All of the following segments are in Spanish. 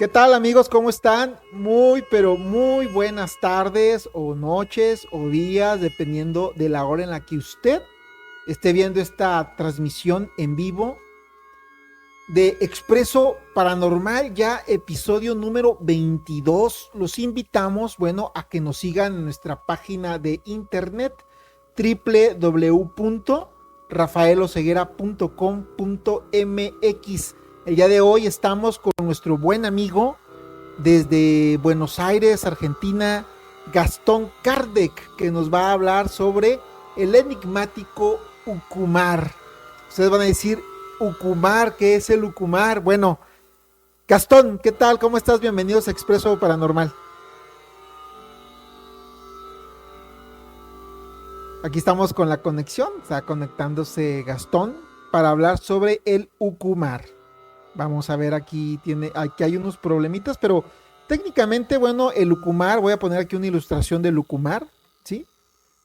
¿Qué tal amigos? ¿Cómo están? Muy, pero muy buenas tardes o noches o días, dependiendo de la hora en la que usted esté viendo esta transmisión en vivo de Expreso Paranormal, ya episodio número 22. Los invitamos, bueno, a que nos sigan en nuestra página de internet www.rafaeloceguera.com.mx. El día de hoy estamos con nuestro buen amigo desde Buenos Aires, Argentina, Gastón Kardec, que nos va a hablar sobre el enigmático Ucumar. Ustedes van a decir, Ucumar, ¿qué es el Ucumar? Bueno, Gastón, ¿qué tal? ¿Cómo estás? Bienvenidos a Expreso Paranormal. Aquí estamos con la conexión, está conectándose Gastón para hablar sobre el Ucumar. Vamos a ver, aquí hay unos problemitas, pero técnicamente, bueno, el Ucumar, voy a poner aquí una ilustración del Ucumar, ¿sí?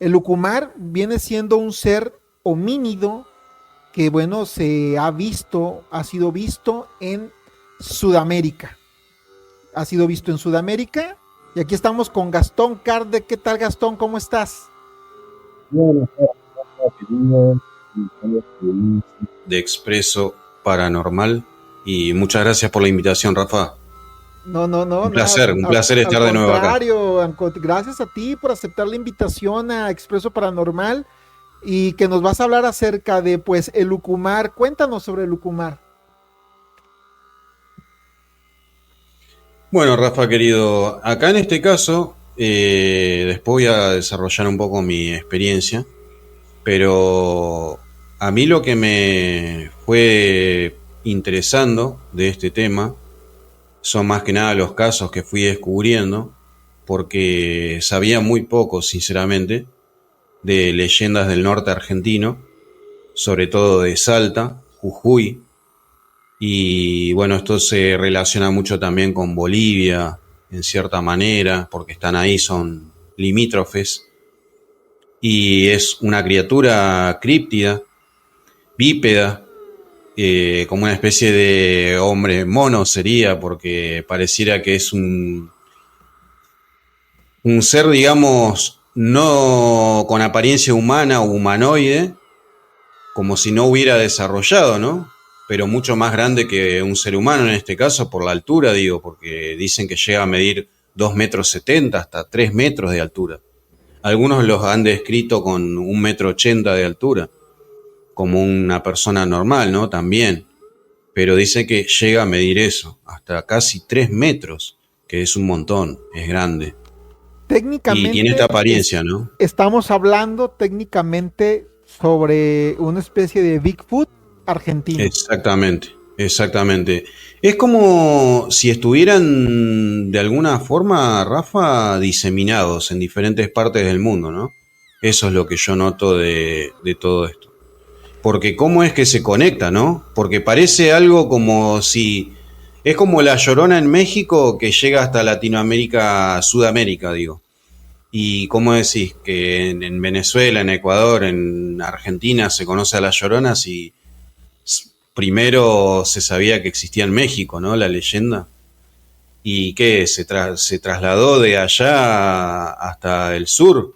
El Ucumar viene siendo un ser homínido que, bueno, ha sido visto en Sudamérica. Ha sido visto en Sudamérica. Y aquí estamos con Gastón Kardec. ¿Qué tal, Gastón? ¿Cómo estás? Bueno, de Expreso Paranormal y muchas gracias por la invitación, Rafa. No. Un placer estar de nuevo acá. Gracias a ti por aceptar la invitación a Expreso Paranormal y que nos vas a hablar acerca de, pues, el Ucumar. Cuéntanos sobre el Ucumar. Bueno, Rafa, querido, acá en este caso, después voy a desarrollar un poco mi experiencia, pero a mí lo que me fue interesando de este tema son más que nada los casos que fui descubriendo, porque sabía muy poco, sinceramente, de leyendas del norte argentino, sobre todo de Salta, Jujuy, y bueno, esto se relaciona mucho también con Bolivia, en cierta manera, porque están ahí, son limítrofes, y es una criatura críptida, bípeda, como una especie de hombre mono sería, porque pareciera que es un ser, digamos, no con apariencia humana o humanoide, como si no hubiera desarrollado, ¿no? Pero mucho más grande que un ser humano en este caso, por la altura, digo, porque dicen que llega a medir 2,70 m hasta 3 metros de altura. Algunos los han descrito con 1,80 m de altura, como una persona normal, ¿no? También. Pero dice que llega a medir eso, hasta casi 3 metros, que es un montón, es grande. Técnicamente, y tiene esta apariencia, ¿no? Estamos hablando técnicamente sobre una especie de Bigfoot argentino. Exactamente. Es como si estuvieran de alguna forma, Rafa, diseminados en diferentes partes del mundo, ¿no? Eso es lo que yo noto de todo esto. Porque cómo es que se conecta, ¿no? Porque parece algo como si... Es como la Llorona en México que llega hasta Latinoamérica, Sudamérica, digo. Y cómo decís que en Venezuela, en Ecuador, en Argentina se conoce a las Lloronas y primero se sabía que existía en México, ¿no? La leyenda. Y que se trasladó de allá hasta el sur.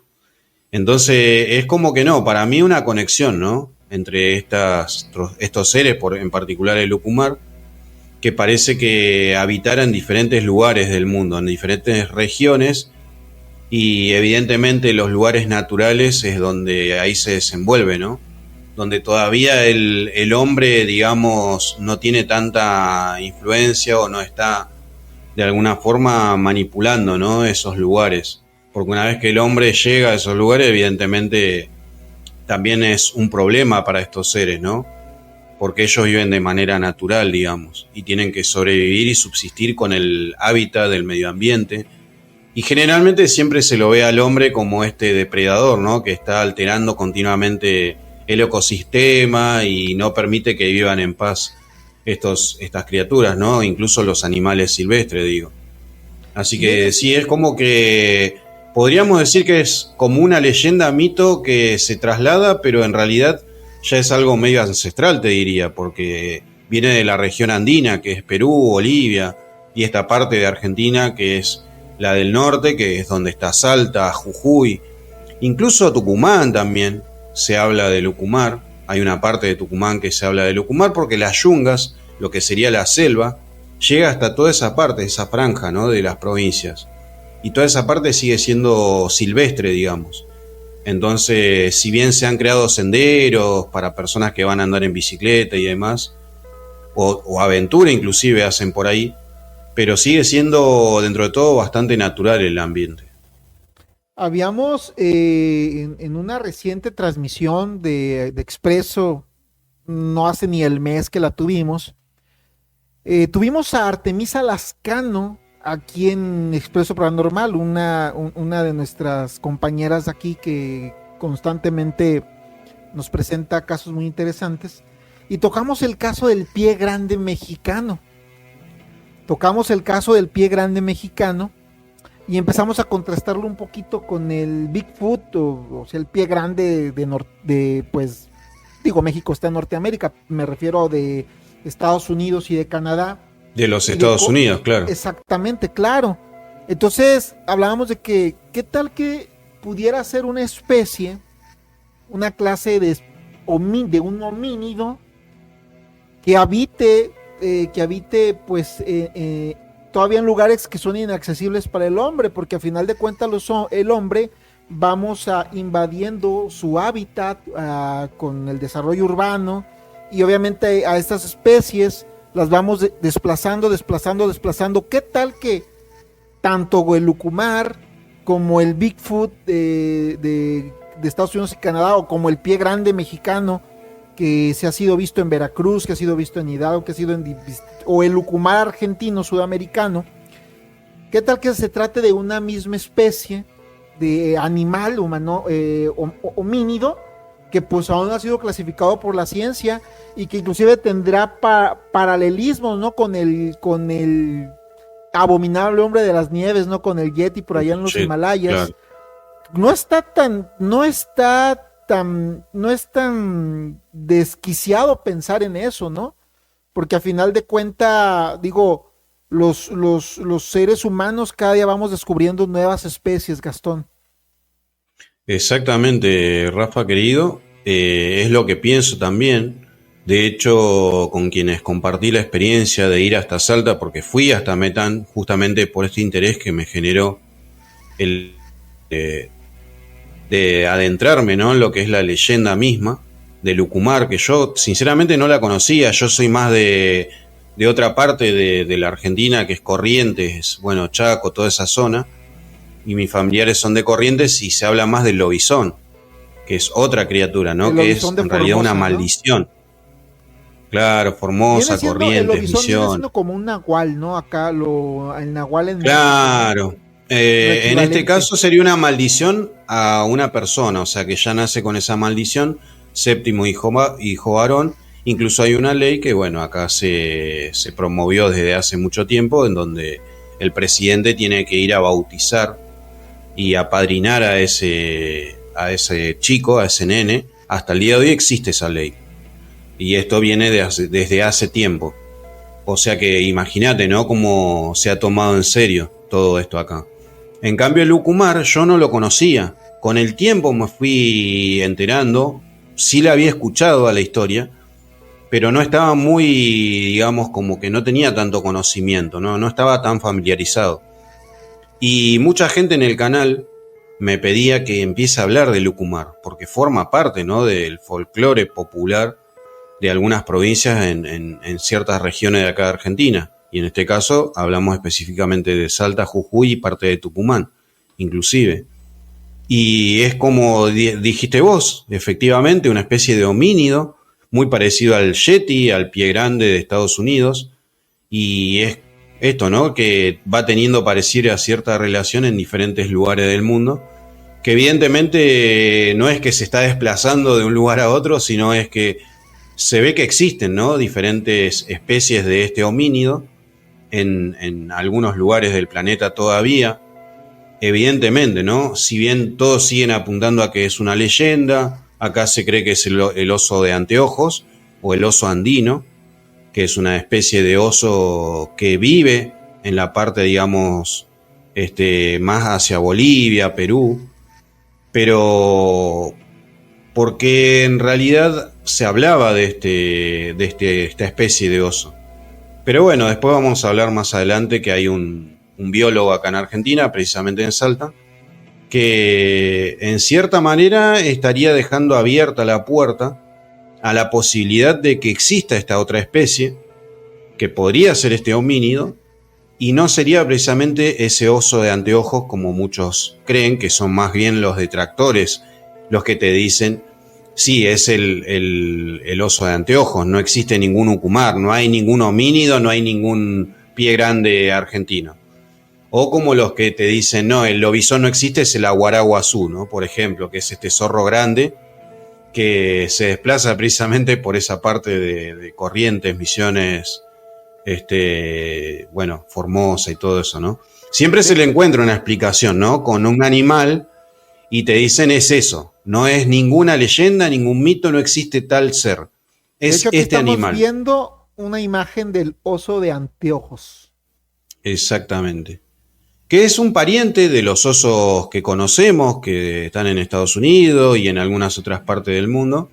Entonces es como que no, para mí una conexión, ¿no? Entre estos seres, en particular el Ucumar, que parece que habitaran en diferentes lugares del mundo, en diferentes regiones, y evidentemente los lugares naturales es donde ahí se desenvuelve, ¿no? Donde todavía el hombre, digamos, no tiene tanta influencia o no está de alguna forma manipulando, ¿no? Esos lugares. Porque una vez que el hombre llega a esos lugares, evidentemente también es un problema para estos seres, ¿no? Porque ellos viven de manera natural, digamos, y tienen que sobrevivir y subsistir con el hábitat del medio ambiente. Y generalmente siempre se lo ve al hombre como este depredador, ¿no? Que está alterando continuamente el ecosistema y no permite que vivan en paz estas criaturas, ¿no? Incluso los animales silvestres, digo. Así que sí, es como que podríamos decir que es como una leyenda, mito que se traslada, pero en realidad ya es algo medio ancestral, te diría, porque viene de la región andina, que es Perú, Bolivia, y esta parte de Argentina que es la del norte, que es donde está Salta, Jujuy, incluso Tucumán también se habla del Ucumar. Hay una parte de Tucumán que se habla del Ucumar porque las yungas, lo que sería la selva, llega hasta toda esa parte, esa franja, ¿no?, de las provincias. Y toda esa parte sigue siendo silvestre, digamos. Entonces, si bien se han creado senderos para personas que van a andar en bicicleta y demás, o aventura inclusive hacen por ahí, pero sigue siendo dentro de todo bastante natural el ambiente. Habíamos en una reciente transmisión de Expreso, no hace ni el mes que la tuvimos, tuvimos a Artemisa Lascano aquí en Expreso Paranormal, una de nuestras compañeras aquí que constantemente nos presenta casos muy interesantes, y tocamos el caso del pie grande mexicano. Tocamos el caso del pie grande mexicano y empezamos a contrastarlo un poquito con el Bigfoot, o sea, el pie grande pues, digo, México está en Norteamérica, me refiero de Estados Unidos y de Canadá. De los Estados Unidos, claro. Exactamente, claro. Entonces, hablábamos de que, ¿qué tal que pudiera ser una especie, una clase de un homínido que habite pues todavía en lugares que son inaccesibles para el hombre, porque a final de cuentas el hombre vamos invadiendo su hábitat con el desarrollo urbano, y obviamente a estas especies las vamos desplazando. ¿Qué tal que tanto el Ucumar como el Bigfoot de Estados Unidos y Canadá, o como el pie grande mexicano que se ha sido visto en Veracruz, que ha sido visto en Hidalgo, o el Ucumar argentino sudamericano, qué tal que se trate de una misma especie de animal humano, homínido, que pues aún no ha sido clasificado por la ciencia y que inclusive tendrá paralelismos, ¿no?, con el abominable hombre de las nieves, ¿no?, con el Yeti por allá en los Himalayas. Claro. No es tan desquiciado pensar en eso, ¿no? Porque a final de cuentas, digo, los seres humanos cada día vamos descubriendo nuevas especies, Gastón. Exactamente, Rafa querido, es lo que pienso también. De hecho, con quienes compartí la experiencia de ir hasta Salta, porque fui hasta Metán justamente por este interés que me generó el de adentrarme, ¿no?, en lo que es la leyenda misma del Ucumar, que yo sinceramente no la conocía. Yo soy más de otra parte de la Argentina, que es Corrientes, bueno, Chaco, toda esa zona, y mis familiares son de Corrientes y se habla más del lobizón, que es otra criatura, ¿no?, que es en realidad una maldición, ¿no? Claro, Formosa, Corrientes, Misiones. Viene siendo como un nahual, ¿no? Acá el nahual en claro. En este caso sería una maldición a una persona, o sea que ya nace con esa maldición, séptimo hijo varón. Incluso hay una ley que, bueno, acá se promovió desde hace mucho tiempo, en donde el presidente tiene que ir a bautizar y apadrinar a ese chico, a ese nene. Hasta el día de hoy existe esa ley. Y esto viene desde hace tiempo. O sea que imagínate, ¿no?, cómo se ha tomado en serio todo esto acá. En cambio, el Ucumar yo no lo conocía. Con el tiempo me fui enterando. Sí la había escuchado a la historia, pero no estaba muy, digamos, como que no tenía tanto conocimiento, no estaba tan familiarizado. Y mucha gente en el canal me pedía que empiece a hablar del Ucumar, porque forma parte, ¿no?, del folclore popular de algunas provincias en ciertas regiones de acá de Argentina. Y en este caso hablamos específicamente de Salta, Jujuy y parte de Tucumán, inclusive. Y es como dijiste vos, efectivamente, una especie de homínido, muy parecido al Yeti, al pie grande de Estados Unidos. Y es esto, ¿no?, que va teniendo pareciera cierta relación en diferentes lugares del mundo, que evidentemente no es que se está desplazando de un lugar a otro, sino es que se ve que existen, ¿no?, diferentes especies de este homínido en algunos lugares del planeta todavía. Evidentemente, ¿no?, si bien todos siguen apuntando a que es una leyenda, acá se cree que es el oso de anteojos o el oso andino, que es una especie de oso que vive en la parte, digamos, más hacia Bolivia, Perú, pero porque en realidad se hablaba de esta especie de oso. Pero bueno, después vamos a hablar más adelante que hay un biólogo acá en Argentina, precisamente en Salta, que en cierta manera estaría dejando abierta la puerta a la posibilidad de que exista esta otra especie, que podría ser este homínido, y no sería precisamente ese oso de anteojos como muchos creen, que son más bien los detractores los que te dicen, sí, es el oso de anteojos, no existe ningún ucumar, no hay ningún homínido, no hay ningún pie grande argentino. O como los que te dicen, no, el lobizón no existe, es el aguaraguazú, ¿no? Por ejemplo, que es este zorro grande que se desplaza precisamente por esa parte de Corrientes, Misiones, bueno, Formosa y todo eso, ¿no? Siempre se le encuentra una explicación, ¿no? Con un animal y te dicen es eso, no es ninguna leyenda, ningún mito, no existe tal ser. Es De hecho, aquí este estamos animal. viendo una imagen del oso de anteojos. Exactamente. Que es un pariente de los osos que conocemos, que están en Estados Unidos y en algunas otras partes del mundo,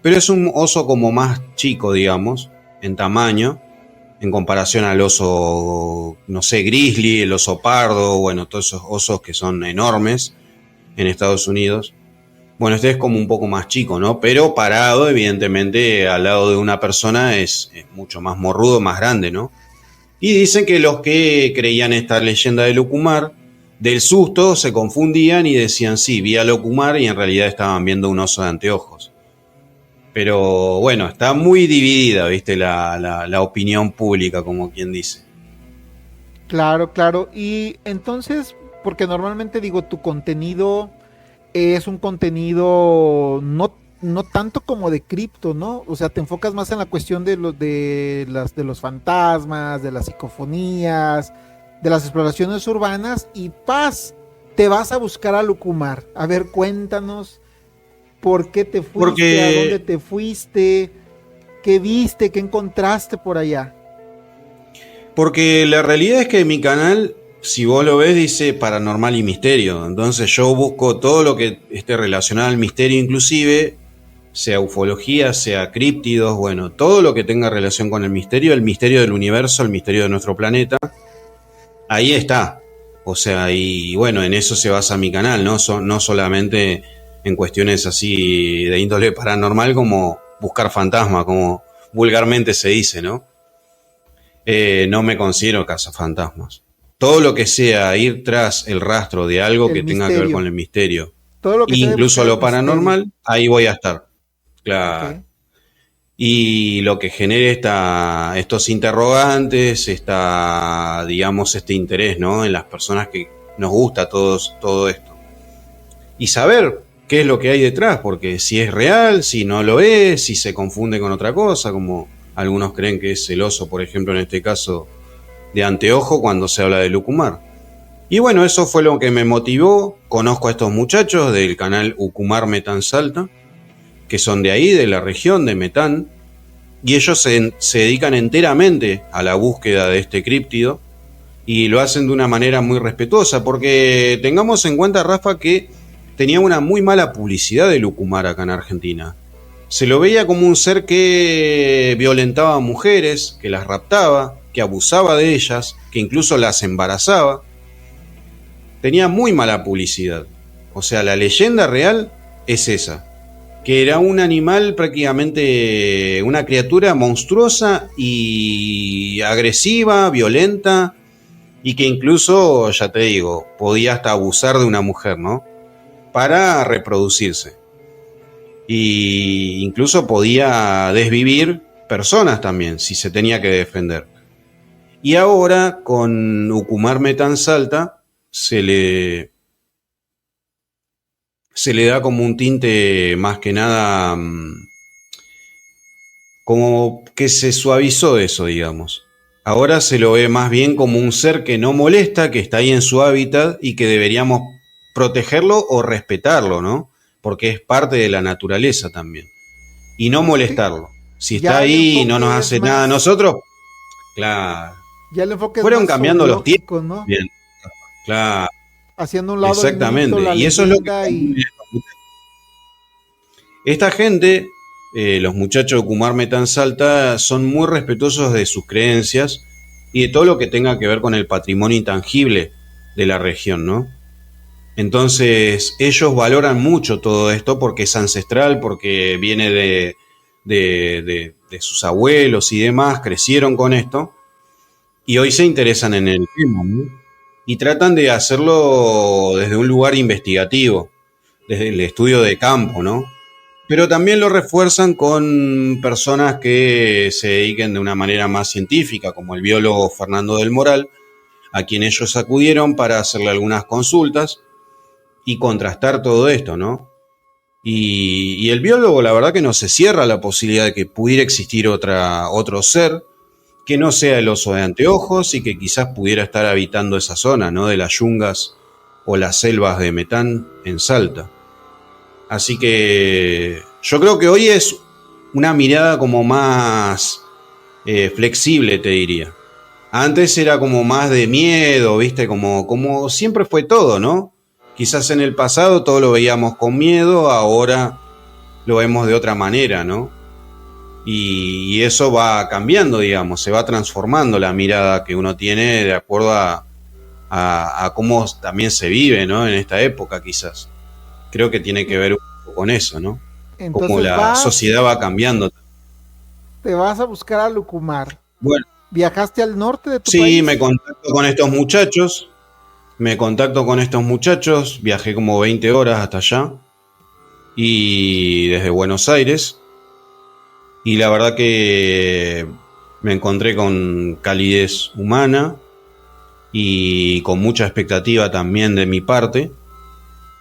pero es un oso como más chico, digamos, en tamaño, en comparación al oso, no sé, grizzly, el oso pardo, bueno, todos esos osos que son enormes en Estados Unidos. Bueno, este es como un poco más chico, ¿no? Pero parado, evidentemente, al lado de una persona es mucho más morrudo, más grande, ¿no? Y dicen que los que creían esta leyenda del ucumar, del susto se confundían y decían, sí, vi al ucumar y en realidad estaban viendo un oso de anteojos. Pero bueno, está muy dividida, ¿viste? La opinión pública, como quien dice. Claro, claro. Y entonces, porque normalmente digo, tu contenido es un contenido no tanto como de cripto, ¿no? O sea, te enfocas más en la cuestión de los fantasmas, de las psicofonías, de las exploraciones urbanas y paz, te vas a buscar a Lucumar. A ver, cuéntanos por qué te fuiste, a dónde Porque, te fuiste, qué viste, qué encontraste por allá. porque la realidad es que mi canal, si vos lo ves, dice paranormal y misterio. Entonces yo busco todo lo que esté relacionado al misterio, inclusive sea ufología, sea críptidos, bueno, todo lo que tenga relación con el misterio del universo, el misterio de nuestro planeta, ahí está. O sea, y bueno, en eso se basa mi canal, ¿no? No solamente en cuestiones así de índole paranormal como buscar fantasma, como vulgarmente se dice, ¿no? No me considero cazafantasmas. Todo lo que sea ir tras el rastro de algo El que tenga que ver con misterio. el misterio, Todo lo que sea de incluso buscar el lo misterio. paranormal, ahí voy a estar. Ok. Claro. Y lo que genere estos interrogantes, digamos, este interés, ¿no? En las personas que nos gusta todo esto. Y saber qué es lo que hay detrás, porque si es real, si no lo es, si se confunde con otra cosa, como algunos creen que es el oso, por ejemplo, en este caso, de anteojo cuando se habla de Lucumar. Y bueno, eso fue lo que me motivó. Conozco a estos muchachos del canal Ucumar Metán Salta, que son de ahí, de la región de Metán, y ellos se dedican enteramente a la búsqueda de este críptido y lo hacen de una manera muy respetuosa, porque tengamos en cuenta, Rafa, que tenía una muy mala publicidad de Lucumar acá en Argentina. Se lo veía como un ser que violentaba a mujeres, que las raptaba, que abusaba de ellas, que incluso las embarazaba. Tenía muy mala publicidad. O sea, la leyenda real es esa, que era un animal prácticamente, una criatura monstruosa y agresiva, violenta, y que incluso, ya te digo, podía hasta abusar de una mujer, ¿no? Para reproducirse. Y incluso podía desvivir personas también, si se tenía que defender. Y ahora, con Ucumar Metán Salta, se le da como un tinte más que nada, como que se suavizó eso, digamos. Ahora se lo ve más bien como un ser que no molesta, que está ahí en su hábitat y que deberíamos protegerlo o respetarlo, ¿no? Porque es parte de la naturaleza también. Y no Sí, molestarlo. Si está ya el ahí y no nos enfoque es hace nada a más, nosotros, claro. Ya el enfoque es Fueron más cambiando los tiempos. zoológico, ¿no? Bien, claro, Haciendo a un lado el mito, exactamente. la Y eso es lo que leyenda y... esta gente, los muchachos de Kumar Metan Salta, son muy respetuosos de sus creencias y de todo lo que tenga que ver con el patrimonio intangible de la región, ¿no? Entonces, ellos valoran mucho todo esto porque es ancestral, porque viene de sus abuelos y demás, crecieron con esto y hoy se interesan en el tema, ¿no? Y tratan de hacerlo desde un lugar investigativo, desde el estudio de campo, ¿no? Pero también lo refuerzan con personas que se dediquen de una manera más científica, como el biólogo Fernando del Moral, a quien ellos acudieron para hacerle algunas consultas y contrastar todo esto, ¿no? Y el biólogo, la verdad que no se cierra la posibilidad de que pudiera existir otro ser que no sea el oso de anteojos y que quizás pudiera estar habitando esa zona, ¿no? De las yungas o las selvas de Metán en Salta. Así que yo creo que hoy es una mirada como más flexible, te diría. Antes era como más de miedo, ¿viste? Como siempre fue todo, ¿no? Quizás en el pasado todo lo veíamos con miedo, ahora lo vemos de otra manera, ¿no? Y eso va cambiando, digamos, se va transformando la mirada que uno tiene de acuerdo a cómo también se vive, ¿no? En esta época, quizás. Creo que tiene que ver un poco con eso, ¿no? Cómo Entonces la sociedad va cambiando. te vas a buscar a Lucumar. Bueno, ¿Viajaste al norte de tu sí, me país? contacto con estos muchachos. Me contacto con estos muchachos. Viajé como 20 horas hasta allá. Y desde Buenos Aires. Y la verdad que me encontré con calidez humana y con mucha expectativa también de mi parte,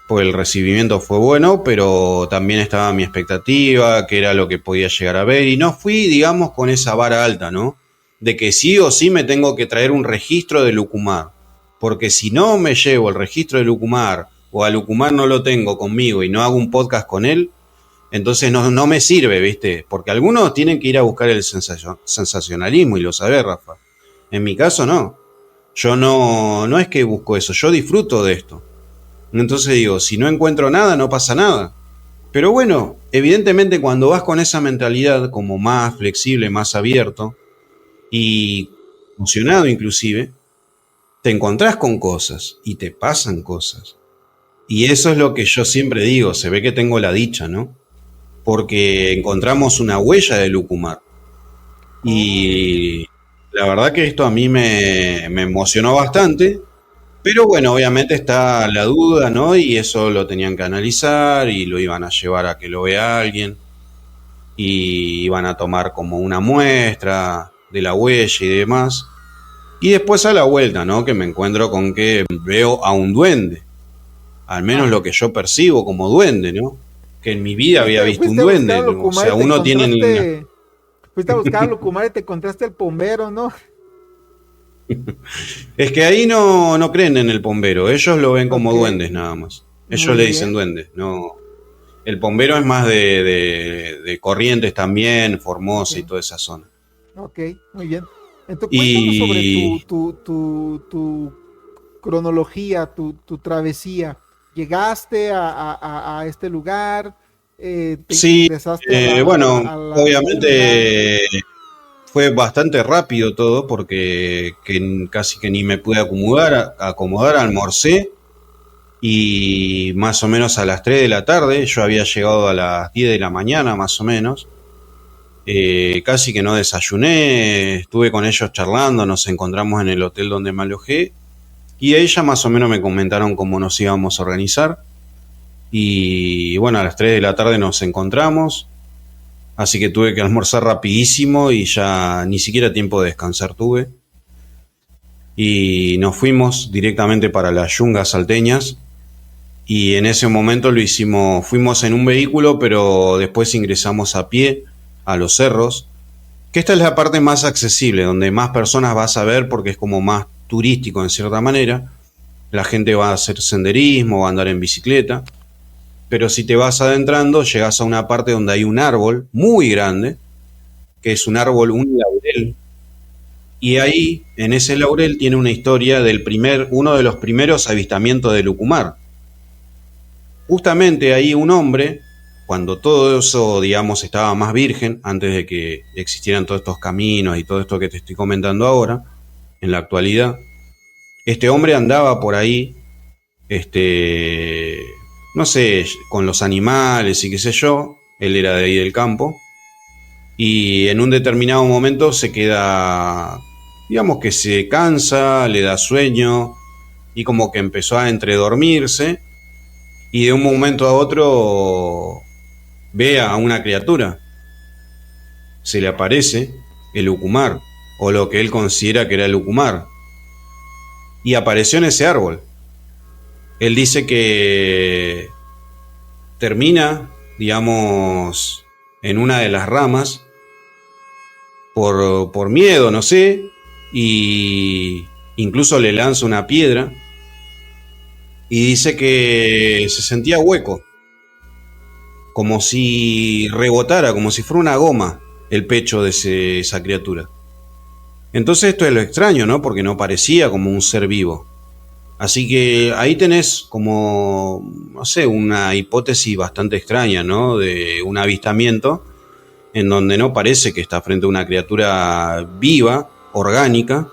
pues el recibimiento fue bueno, pero también estaba mi expectativa, que era lo que podía llegar a ver, y no fui, digamos, con esa vara alta, ¿no? De que sí o sí me tengo que traer un registro de Lucumar, porque si no me llevo el registro de Lucumar, o a Lucumar no lo tengo conmigo y no hago un podcast con él, entonces no me sirve, ¿viste? Porque algunos tienen que ir a buscar el sensacionalismo y lo sabés, Rafa. En mi caso no. Yo no es que busco eso, yo disfruto de esto. Entonces digo, si no encuentro nada, no pasa nada. Pero bueno, evidentemente cuando vas con esa mentalidad como más flexible, más abierto y emocionado inclusive, te encontrás con cosas y te pasan cosas. Y eso es lo que yo siempre digo, se ve que tengo la dicha, ¿no? Porque encontramos una huella de Lucumar. Oh, Y la verdad que esto a mí me emocionó bastante, pero bueno, obviamente está la duda, ¿no? Y eso lo tenían que analizar y lo iban a llevar a que lo vea alguien y iban a tomar como una muestra de la huella y demás. Y después a la vuelta, ¿no? Que me encuentro con que veo a un duende, al menos ah, lo que yo percibo como duende, ¿no? Que en mi vida había visto un fuiste a buscar a duende, ¿no? O Lucumar y sea, te uno tiene... encontraste... Fuiste a buscar a Lucumar y te encontraste el pombero, ¿no? Es que ahí no creen en el pombero, ellos lo ven como Ok, duendes nada más. Ellos muy le dicen bien. duendes, no. El pombero es más de Corrientes también, Ok, Formosa y toda esa zona. ok, muy bien. Entonces cuéntanos sobre Y tu cronología, tu travesía. ¿Llegaste a este lugar? ¿Te sí, ingresaste a bueno, a la selva? obviamente fue bastante rápido todo porque casi que ni me pude acomodar, almorcé y más o menos a las 3 de la tarde, yo había llegado a las 10 de la mañana más o menos. Casi que no desayuné, estuve con ellos charlando, nos encontramos en el hotel donde me alojé y ella más o menos me comentaron cómo nos íbamos a organizar y bueno, a las 3 de la tarde nos encontramos, así que tuve que almorzar rapidísimo y ya ni siquiera tiempo de descansar tuve y nos fuimos directamente para las yungas salteñas y en ese momento lo hicimos, fuimos en un vehículo pero después ingresamos a pie a los cerros. Que esta es la parte más accesible, donde más personas vas a ver porque es como más turístico en cierta manera. La gente va a hacer senderismo, va a andar en bicicleta. Pero si te vas adentrando, llegas a una parte donde hay un árbol muy grande, que es un árbol, un laurel, Y ahí, en ese laurel, tiene una historia uno de los primeros avistamientos de Lucumar. Justamente ahí un hombre, cuando todo eso, digamos, estaba más virgen, antes de que existieran todos estos caminos y todo esto que te estoy comentando ahora, en la actualidad, este hombre andaba por ahí, no sé, con los animales y qué sé yo, él era de ahí del campo, y en un determinado momento se queda, digamos que se cansa, le da sueño, y como que empezó a entredormirse, y de un momento a otro ve a una criatura, se le aparece el Ucumar, o lo que él considera que era el Ucumar, y apareció en ese árbol. Él dice que termina, digamos, en una de las ramas, por miedo, no sé, y incluso le lanza una piedra, y dice que se sentía hueco, como si rebotara, como si fuera una goma el pecho de esa criatura. Entonces esto es lo extraño, ¿no? Porque no parecía como un ser vivo. Así que ahí tenés como, no sé, una hipótesis bastante extraña, ¿no? De un avistamiento en donde no parece que está frente a una criatura viva, orgánica,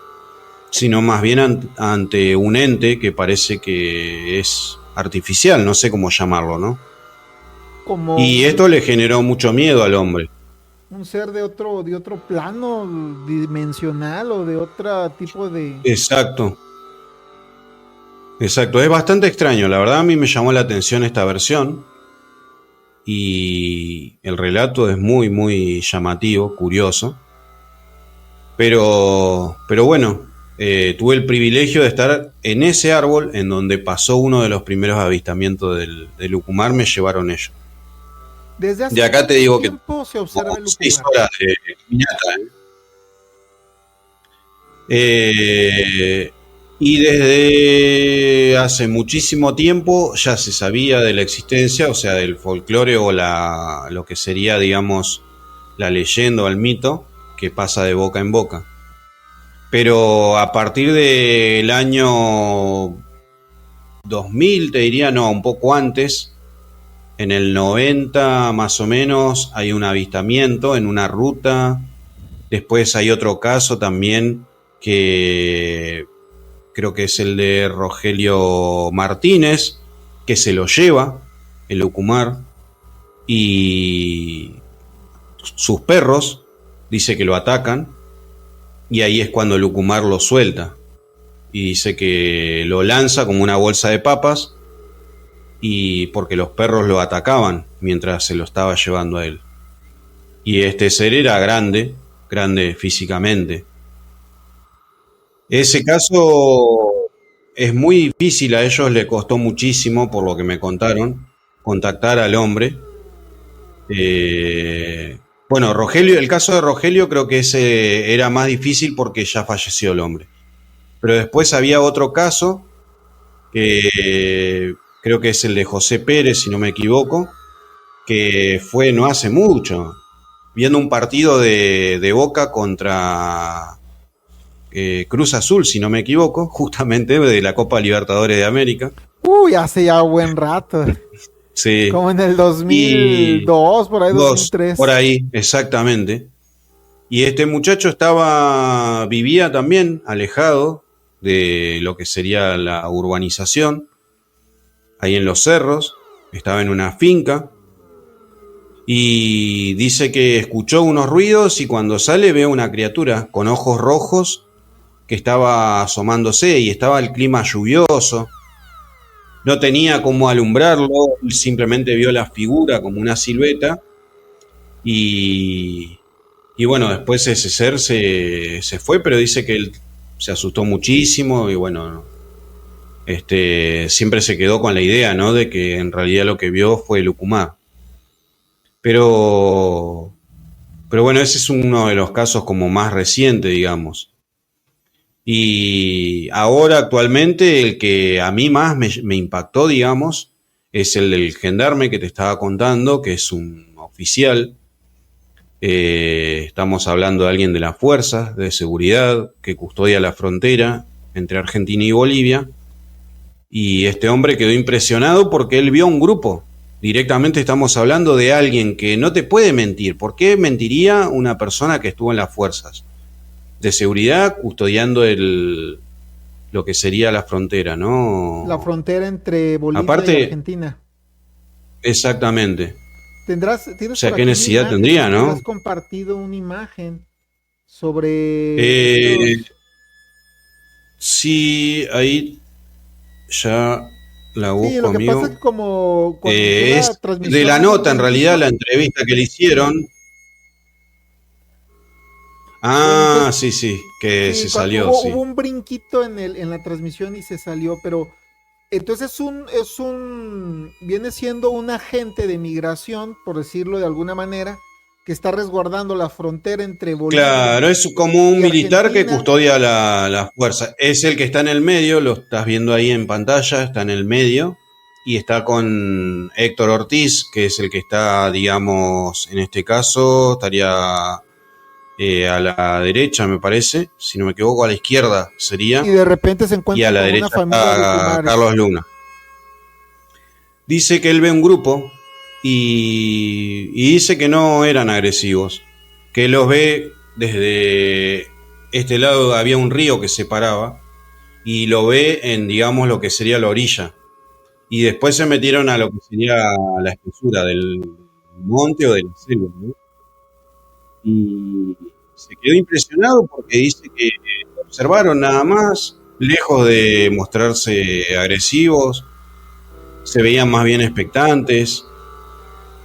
sino más bien ante un ente que parece que es artificial, no sé cómo llamarlo, ¿no? Como Y esto le generó mucho miedo al hombre. un ser de otro plano dimensional o de otro tipo de... Exacto, exacto. Es bastante extraño, la verdad a mí me llamó la atención esta versión y el relato es muy, muy llamativo, curioso. Pero bueno, tuve el privilegio de estar en ese árbol en donde pasó uno de los primeros avistamientos del Ucumar, me llevaron ellos. ¿Desde De hace acá te cuánto digo que tiempo se observa como el 6 Ucumar? horas de caminata. Y desde hace muchísimo tiempo ya se sabía de la existencia, o sea, del folclore o lo que sería, digamos, la leyenda o el mito que pasa de boca en boca. Pero a partir del año 2000, te diría, no, un poco antes, en el 90 más o menos, hay un avistamiento en una ruta. Después hay otro caso también que creo que es el de Rogelio Martínez, que se lo lleva el Ucumar y sus perros, dice que lo atacan y ahí es cuando el Ucumar lo suelta y dice que lo lanza como una bolsa de papas y porque los perros lo atacaban mientras se lo estaba llevando a él. Y este ser era grande, grande físicamente. Ese caso es muy difícil, a ellos le costó muchísimo, por lo que me contaron, contactar al hombre. Eh, bueno, Rogelio, el caso de Rogelio creo que ese era más difícil porque ya falleció el hombre. Pero después había otro caso que creo que es el de José Pérez, si no me equivoco, que fue no hace mucho, viendo un partido de Boca contra Cruz Azul, si no me equivoco, justamente de la Copa Libertadores de América. Uy, hace ya buen rato. Sí. Como en el Y 2002, por ahí por 2003. ahí, exactamente. Y este muchacho vivía también alejado de lo que sería la urbanización, ahí en los cerros, estaba en una finca y dice que escuchó unos ruidos y cuando sale ve una criatura con ojos rojos que estaba asomándose y estaba el clima lluvioso. No tenía cómo alumbrarlo, simplemente vio la figura como una silueta y, y bueno, después ese ser se fue, pero dice que él se asustó muchísimo y bueno, siempre se quedó con la idea, ¿no? De que en realidad lo que vio fue el Ucumar. Pero, pero bueno, ese es uno de los casos como más reciente, digamos. Y ahora actualmente el que a mí más me impactó, digamos, es el del gendarme que te estaba contando, que es un oficial Estamos hablando de alguien de las fuerzas de seguridad que custodia la frontera entre Argentina y Bolivia. Y este hombre quedó impresionado porque él vio un grupo. Directamente estamos hablando de alguien que no te puede mentir. ¿Por qué mentiría una persona que estuvo en las fuerzas de seguridad custodiando lo que sería la frontera, La ¿no? frontera entre Bolivia y Aparte, Argentina. exactamente. O Tienes sea, por ¿qué aquí una necesidad imagen, tendría, me no? has compartido una imagen sobre Eh, estos. sí, ahí ya la Sí, busco, lo que pasa es amigo. que como cuando inició la Es de transmisión la hay un nota, en realidad, la brinquito, entrevista que le hicieron. bueno, Ah, entonces sí, sí, que sí, se salió, hubo sí. un brinquito en la transmisión y se salió, pero entonces viene siendo un agente de migración, por decirlo de alguna manera, que está resguardando la frontera entre Claro, Bolivia es como un y militar que Argentina. custodia la fuerza. Es el que está en el medio, lo estás viendo ahí en pantalla, está en el medio. Y está con Héctor Ortiz, que es el que está, digamos, en este caso, estaría a la derecha, me parece. Si no me equivoco, a la izquierda Y sería. de repente se Y a encuentran la con una derecha familia de está Ucumares. Carlos Luna. Dice que él ve un grupo y dice que no eran agresivos, que los ve desde este lado, había un río que separaba y lo ve en, digamos, lo que sería la orilla. Y después se metieron a lo que sería la espesura del monte o de la selva, ¿no? Y se quedó impresionado porque dice que observaron nada más, lejos de mostrarse agresivos, se veían más bien expectantes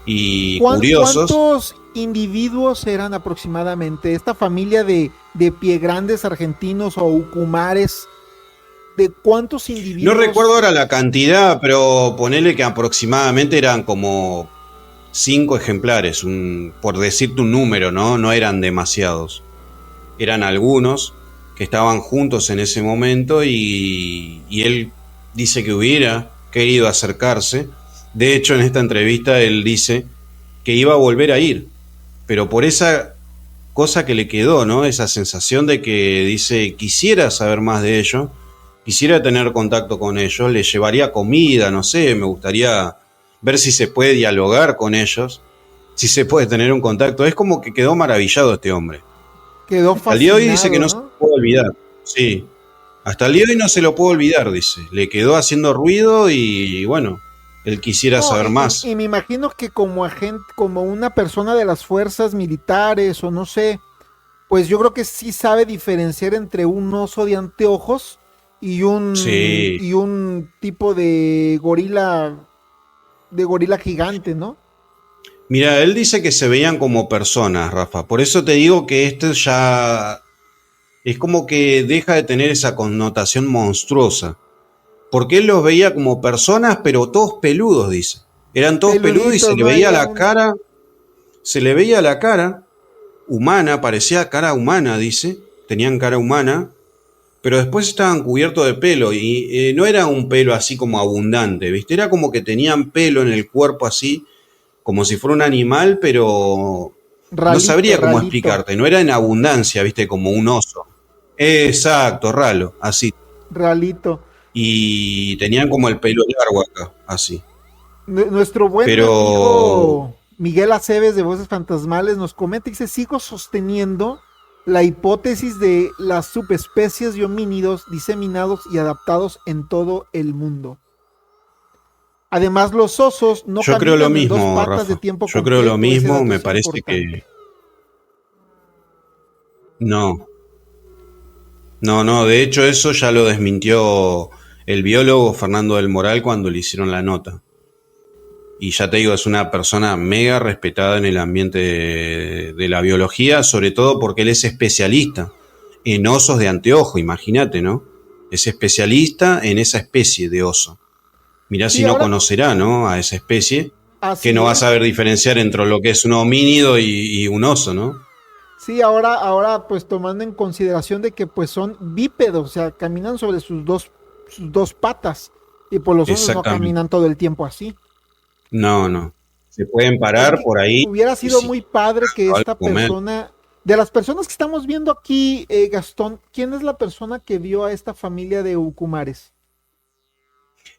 y curiosos. ¿Cuántos individuos eran aproximadamente esta familia de pie grandes argentinos o ucumares? ¿De cuántos No recuerdo individuos? ahora la cantidad, pero ponele que aproximadamente eran como 5 ejemplares, por decirte un número, ¿no? No eran demasiados. Eran algunos que estaban juntos en ese momento y él dice que hubiera querido acercarse. De hecho, en esta entrevista él dice que iba a volver a ir, pero por esa cosa que le quedó, ¿no? Esa sensación de que dice, quisiera saber más de ellos, quisiera tener contacto con ellos, les llevaría comida, no sé, me gustaría ver si se puede dialogar con ellos, si se puede tener un contacto. Es como que quedó maravillado este hombre. Quedó Hasta el día de hoy dice que fascinado, no se ¿no? lo puede olvidar. Sí, hasta el día de hoy no se lo puede olvidar, dice. Le quedó haciendo ruido y bueno, él quisiera No, saber más. y me imagino que como agente, como una persona de las fuerzas militares o no sé, pues yo creo que sí sabe diferenciar entre un oso de anteojos Sí. y un tipo de gorila gigante, ¿no? Mira, él dice que se veían como personas, Rafa. Por eso te digo que esto ya es como que deja de tener esa connotación monstruosa. Porque él los veía como personas, pero todos peludos, dice. Eran todos peludos y se Peluditos, le ¿no? veía Había la un cara, se le veía la cara humana, parecía cara humana, dice. Tenían cara humana, pero después estaban cubiertos de pelo y no era un pelo así como abundante, ¿viste? Era como que tenían pelo en el cuerpo así, como si fuera un animal, pero no ralito, sabría cómo ralito, explicarte, no era en abundancia, ¿viste? Como un oso. Exacto, ralo, así. ralito. Y tenían como el pelo largo acá, así. Nuestro buen Pero amigo Miguel Aceves de Voces Fantasmales nos comenta y dice, sigo sosteniendo la hipótesis de las subespecies de homínidos diseminados y adaptados en todo el mundo. Además, los osos no yo creo lo caminan en dos mismo, patas de Rafa. tiempo Yo creo lo completo, ese mismo, dato me es parece importante. que no. No, no, de hecho eso ya lo desmintió el biólogo Fernando del Moral cuando le hicieron la nota. Y ya te digo, es una persona mega respetada en el ambiente de la biología, sobre todo porque él es especialista en osos de anteojo, imagínate, ¿no? Es especialista en esa especie de oso. Mirá si Sí, no ahora conocerá, ¿no? A esa especie, que no así va a es. saber diferenciar entre lo que es un homínido y un oso, ¿no? Sí, ahora pues tomando en consideración de que pues son bípedos, o sea, caminan sobre sus dos patas y pues los osos no Exactamente. caminan todo el tiempo así. No, no. se pueden parar Oye, por ahí hubiera y sido si muy padre que algo a esta comer. persona, de las personas que estamos viendo aquí, Gastón, ¿quién es la persona que vio a esta familia de Ucumares?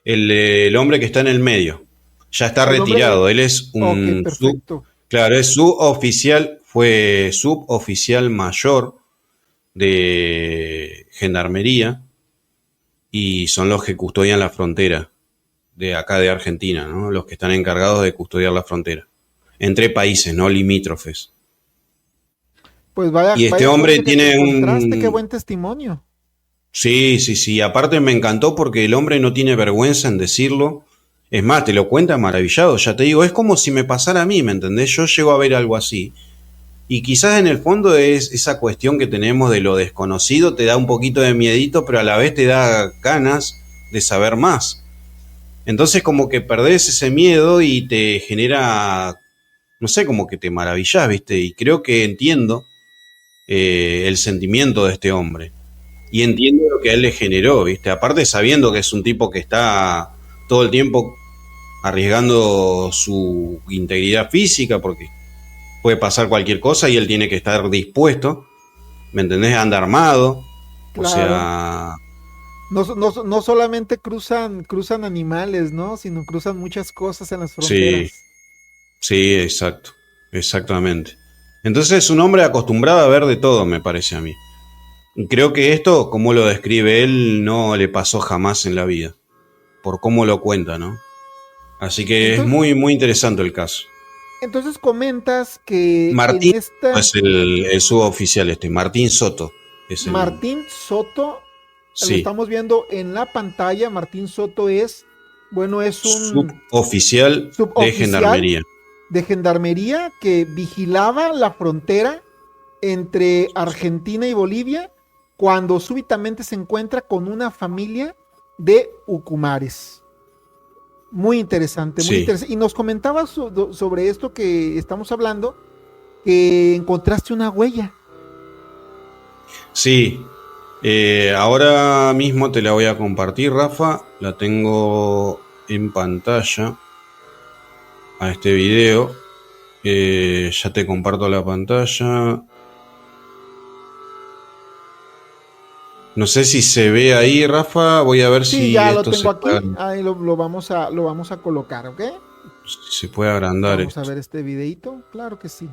El hombre que está en el medio ya está El hombre, retirado. Él es ok, un perfecto. claro, es suboficial, fue suboficial mayor de gendarmería y son los que custodian la frontera de acá de Argentina, ¿no? Los que están encargados de custodiar la frontera entre países, no limítrofes. Pues vaya, Y este vaya hombre suerte que te tiene encontraste, qué un... buen testimonio. Sí, sí, sí. Aparte me encantó porque el hombre no tiene vergüenza en decirlo. Es más, te lo cuenta maravillado. Ya te digo, es como si me pasara a mí, ¿me entendés? Yo llego a ver algo así. Y quizás en el fondo es esa cuestión que tenemos de lo desconocido, te da un poquito de miedito, pero a la vez te da ganas de saber más. Entonces como que perdés ese miedo y te genera, no sé, como que te maravillás, ¿viste? Y creo que entiendo el sentimiento de este hombre. Y entiendo lo que a él le generó, ¿viste? Aparte sabiendo que es un tipo que está todo el tiempo arriesgando su integridad física porque puede pasar cualquier cosa y él tiene que estar dispuesto, ¿me entendés? Anda armado, o Claro. sea, No solamente cruzan animales, ¿no? Sino cruzan muchas cosas en las sí, fronteras. sí, exacto, exactamente. Entonces es un hombre acostumbrado a ver de todo, me parece a mí. Y creo que esto, como lo describe él, no le pasó jamás en la vida, por cómo lo cuenta, ¿no? Así que es Entonces, muy, muy interesante el caso. entonces comentas que en Martín esta es el suboficial este, Martín Soto es el nombre. Martín Soto, lo Sí, estamos viendo en la pantalla, Martín Soto es, bueno, es un suboficial de suboficial gendarmería. de gendarmería que vigilaba la frontera entre Argentina y Bolivia cuando súbitamente se encuentra con una familia de Ucumares. Muy interesante, muy Sí, interesante. Y nos comentabas sobre esto que estamos hablando, que encontraste una huella. sí. Ahora mismo te la voy a compartir, Rafa. La tengo en pantalla a este video. Ya te comparto la pantalla. No sé si se ve ahí, Rafa. Voy a ver Sí, si ya lo esto tengo aquí. Ahí lo vamos a colocar, ¿ok? se puede agrandar Vamos a esto. ver este videito. Claro que sí.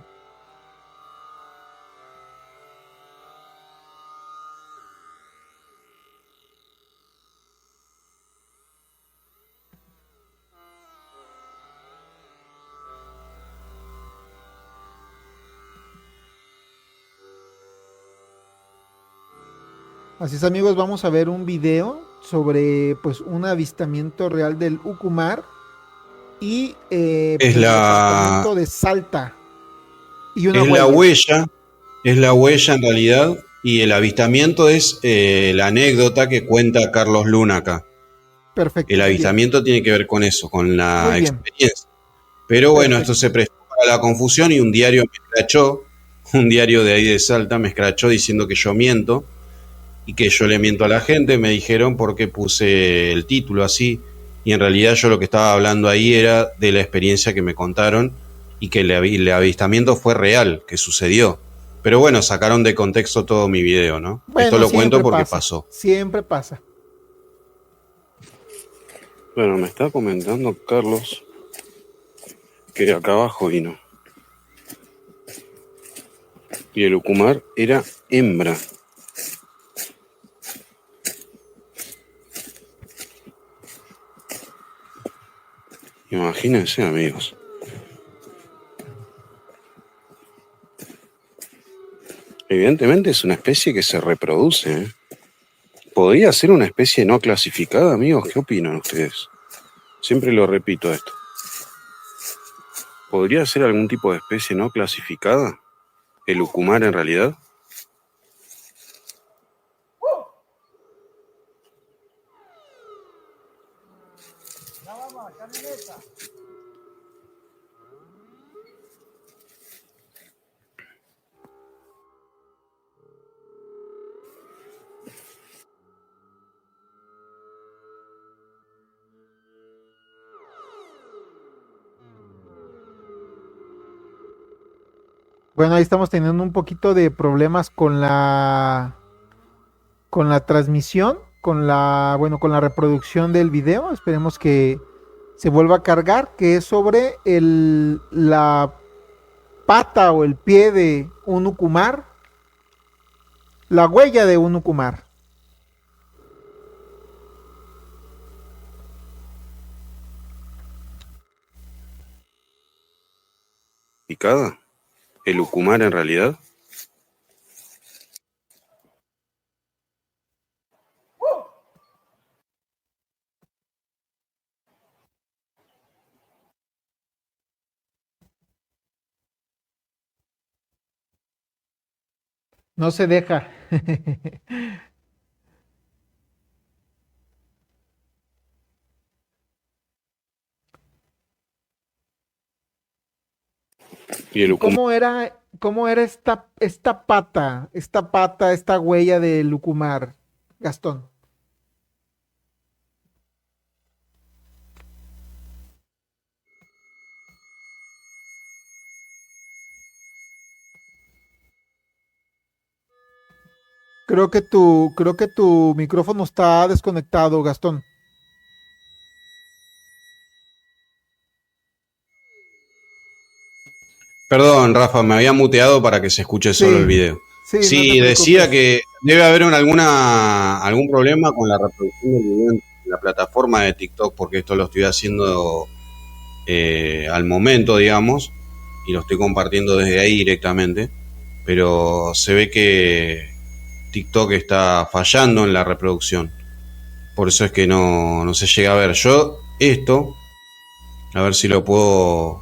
Así es, amigos, vamos a ver un video sobre pues un avistamiento real del Ucumar y Es del la, departamento de Salta y una es huella. la huella en realidad, y el avistamiento es la anécdota que cuenta Carlos Luna acá. El Perfecto, bien. avistamiento tiene que ver con eso, con Muy la bien. experiencia. Pero bueno, esto Perfecto. se prestó para la confusión y un diario me escrachó, un diario de ahí de Salta me escrachó diciendo que yo miento y que yo le miento a la gente. Me dijeron porque puse el título así y en realidad yo lo que estaba hablando ahí era de la experiencia que me contaron y que el avistamiento fue real, que sucedió. Pero bueno, sacaron de contexto todo mi video, ¿no? Esto Bueno, lo cuento siempre porque pasa. pasó. Siempre pasa. Bueno, me está comentando Carlos que acá abajo vino. Y el Ucumar era hembra. Imagínense, amigos. Evidentemente es una especie que se reproduce, ¿eh? ¿Podría ser una especie no clasificada, amigos? ¿Qué opinan ustedes? Siempre lo repito esto. ¿Podría ser algún tipo de especie no clasificada? ¿El Ucumar en realidad? Bueno, ahí estamos teniendo un poquito de problemas con la transmisión, con la reproducción del video. Esperemos que se vuelva a cargar, que es sobre la pata o el pie de un ucumar, la huella de un ucumar. ¿Picada? ¿El ucumar en realidad? No se deja. ¿Y el ¿Y ucumar? cómo era esta pata, esta huella de Lucumar, Gastón? Creo que tu micrófono está desconectado, Gastón. Perdón, Rafa, me había muteado para que se escuche solo el Sí, video. sí, no te Sí, decía preocupes. que debe haber algún problema con la reproducción del video en la plataforma de TikTok, porque esto lo estoy haciendo al momento, digamos, y lo estoy compartiendo desde ahí directamente, pero se ve que TikTok está fallando en la reproducción, por eso es que no se llega a ver. Yo esto, a ver si lo puedo,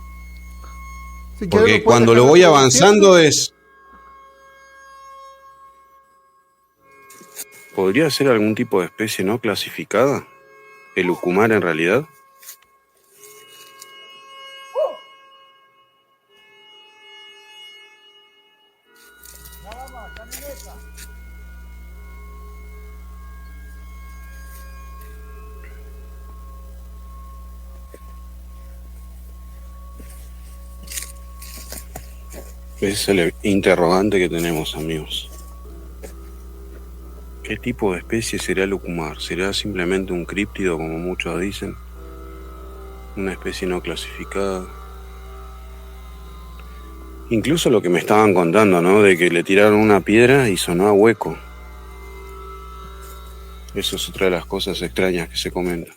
Si quieres lo porque puedes cuando dejar lo voy reproduciendo. avanzando es... ¿Podría ser algún tipo de especie no clasificada? ¿El ucumar en realidad? Ese es el interrogante que tenemos, amigos. ¿Qué tipo de especie será el ucumar? ¿Será simplemente un críptido, como muchos dicen? ¿Una especie no clasificada? Incluso lo que me estaban contando, ¿no? De que le tiraron una piedra y sonó a hueco. Eso es otra de las cosas extrañas que se comentan.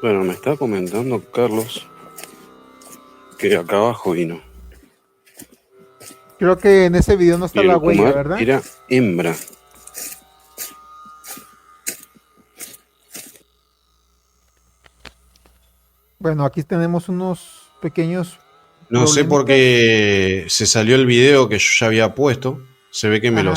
Bueno, me está comentando Carlos que acá abajo vino. Creo que en ese video no Y está el la huella, ucumar ¿verdad? era hembra. Bueno, aquí tenemos unos pequeños No sé por problemitas. qué se salió el video que yo ya había puesto. Se ve que Ajá, me lo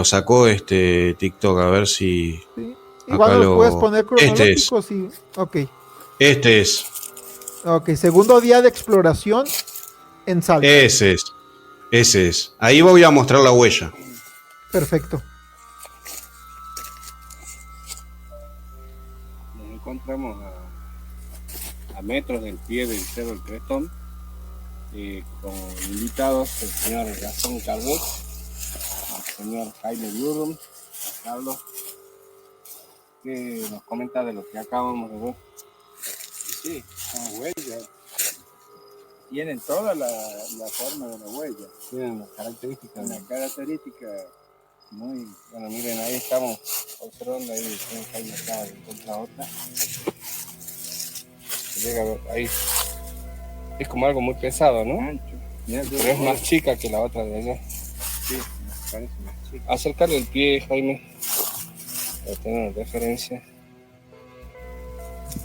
sacó este TikTok. A ver si sí. Igual acá nos los puedes lo... poner cronológicos y... Ok, Este es, ok. Segundo día de exploración en Salta. ese es, ese es. Ahí voy a mostrar la huella. Perfecto. Nos encontramos a metros del pie del Cerro del Crestón, con invitados el señor Gastón Carbot, el señor Jaime Lurum, Carlos, que nos comenta de lo que acabamos de ver. Sí, son huellas. Tienen toda la forma de la huella. Tienen las características. Una característica muy... Bueno, miren, ahí estamos observando, ahí el señor Jaime acaba de encontrar otra. Se llega a ver ahí. Es como algo muy pesado, ¿no? Ancho. Pero es más chica que la otra de allá. Sí, parece más chica. Acercarle el pie, Jaime, para tener una referencia.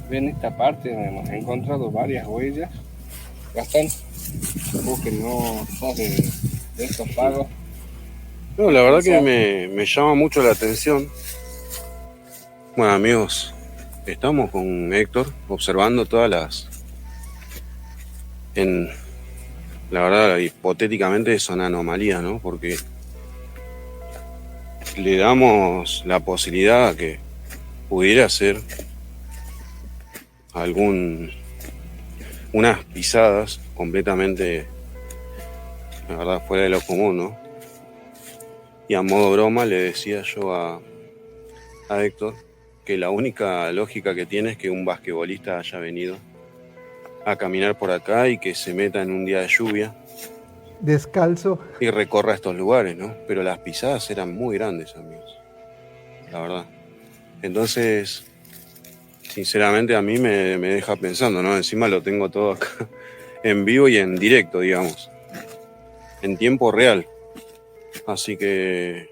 Ven esta parte donde hemos encontrado varias huellas. Gastón, vos que no sos de estos pagos. No, la verdad que me llama mucho la atención. Bueno, amigos, estamos con Héctor observando todas las... La verdad, hipotéticamente son anomalías, ¿no? Porque le damos la posibilidad a que pudiera ser unas pisadas completamente, la verdad, fuera de lo común, ¿no? Y a modo broma le decía yo a Héctor que la única lógica que tiene es que un basquetbolista haya venido a caminar por acá y que se meta en un día de lluvia Descalzo. y recorra estos lugares, ¿no? Pero las pisadas eran muy grandes, amigos, la verdad. Entonces, sinceramente a mí me deja pensando, ¿no? Encima lo tengo todo acá en vivo y en directo, digamos, en tiempo real. Así que,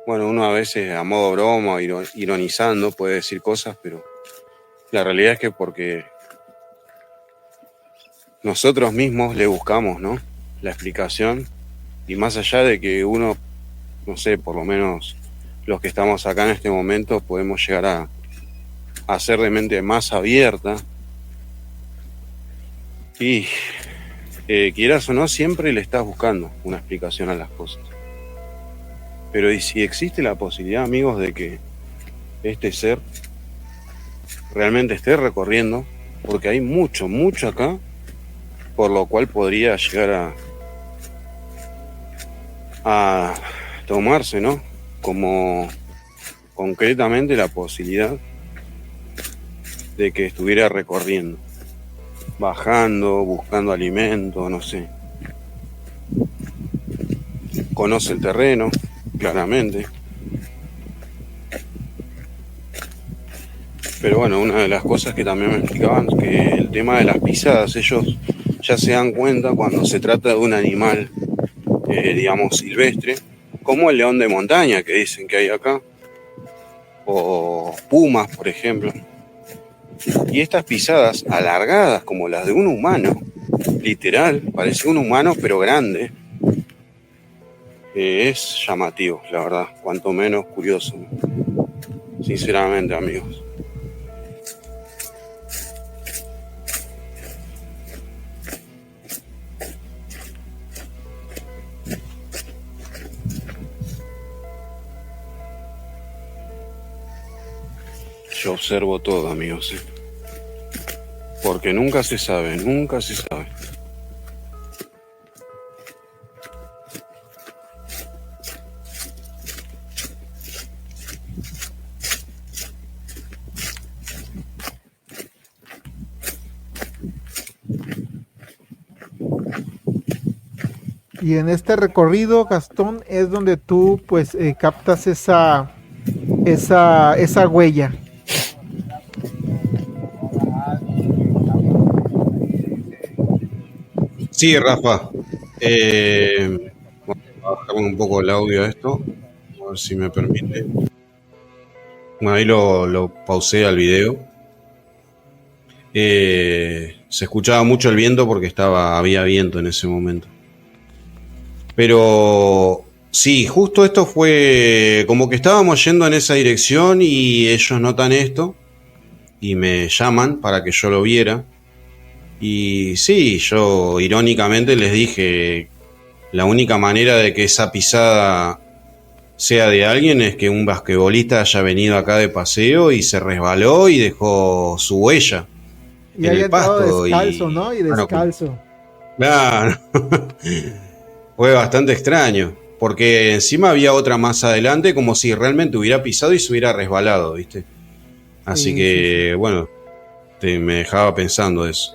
bueno, uno a veces a modo broma, ironizando, puede decir cosas, pero la realidad es que porque nosotros mismos le buscamos, ¿no?, la explicación, y más allá de que uno, no sé, por lo menos los que estamos acá en este momento podemos llegar a ser de mente más abierta y quieras o no, siempre le estás buscando una explicación a las cosas. Pero ¿y si existe la posibilidad, amigos, de que este ser realmente esté recorriendo? Porque hay mucho acá, por lo cual podría llegar a tomarse, ¿no?, como concretamente la posibilidad de que estuviera recorriendo, bajando, buscando alimento, no sé. Conoce el terreno, claramente. Pero bueno, una de las cosas que también me explicaban es que el tema de las pisadas, ellos ya se dan cuenta cuando se trata de un animal, digamos, silvestre, como el león de montaña que dicen que hay acá, o pumas, por ejemplo. Y estas pisadas alargadas como las de un humano, literal, parece un humano pero grande, es llamativo, la verdad, cuanto menos curioso, sinceramente, amigos. Yo observo todo, amigos, porque nunca se sabe. Y en este recorrido, Gastón, es donde tú pues captas esa huella. Sí, Rafa. Vamos a bajar un poco el audio a esto, a ver si me permite. Bueno, ahí lo pausé al video. Se escuchaba mucho el viento porque había viento en ese momento. Pero sí, justo esto fue como que estábamos yendo en esa dirección y ellos notan esto y me llaman para que yo lo viera. Y sí, yo irónicamente les dije, la única manera de que esa pisada sea de alguien es que un basquetbolista haya venido acá de paseo y se resbaló y dejó su huella Y en haya el pasto. descalzo, ¿no? Y descalzo. Bueno, claro. Fue bastante extraño, porque encima había otra más adelante, como si realmente hubiera pisado y se hubiera resbalado, ¿viste? Así Sí, que, sí. bueno, me dejaba pensando eso.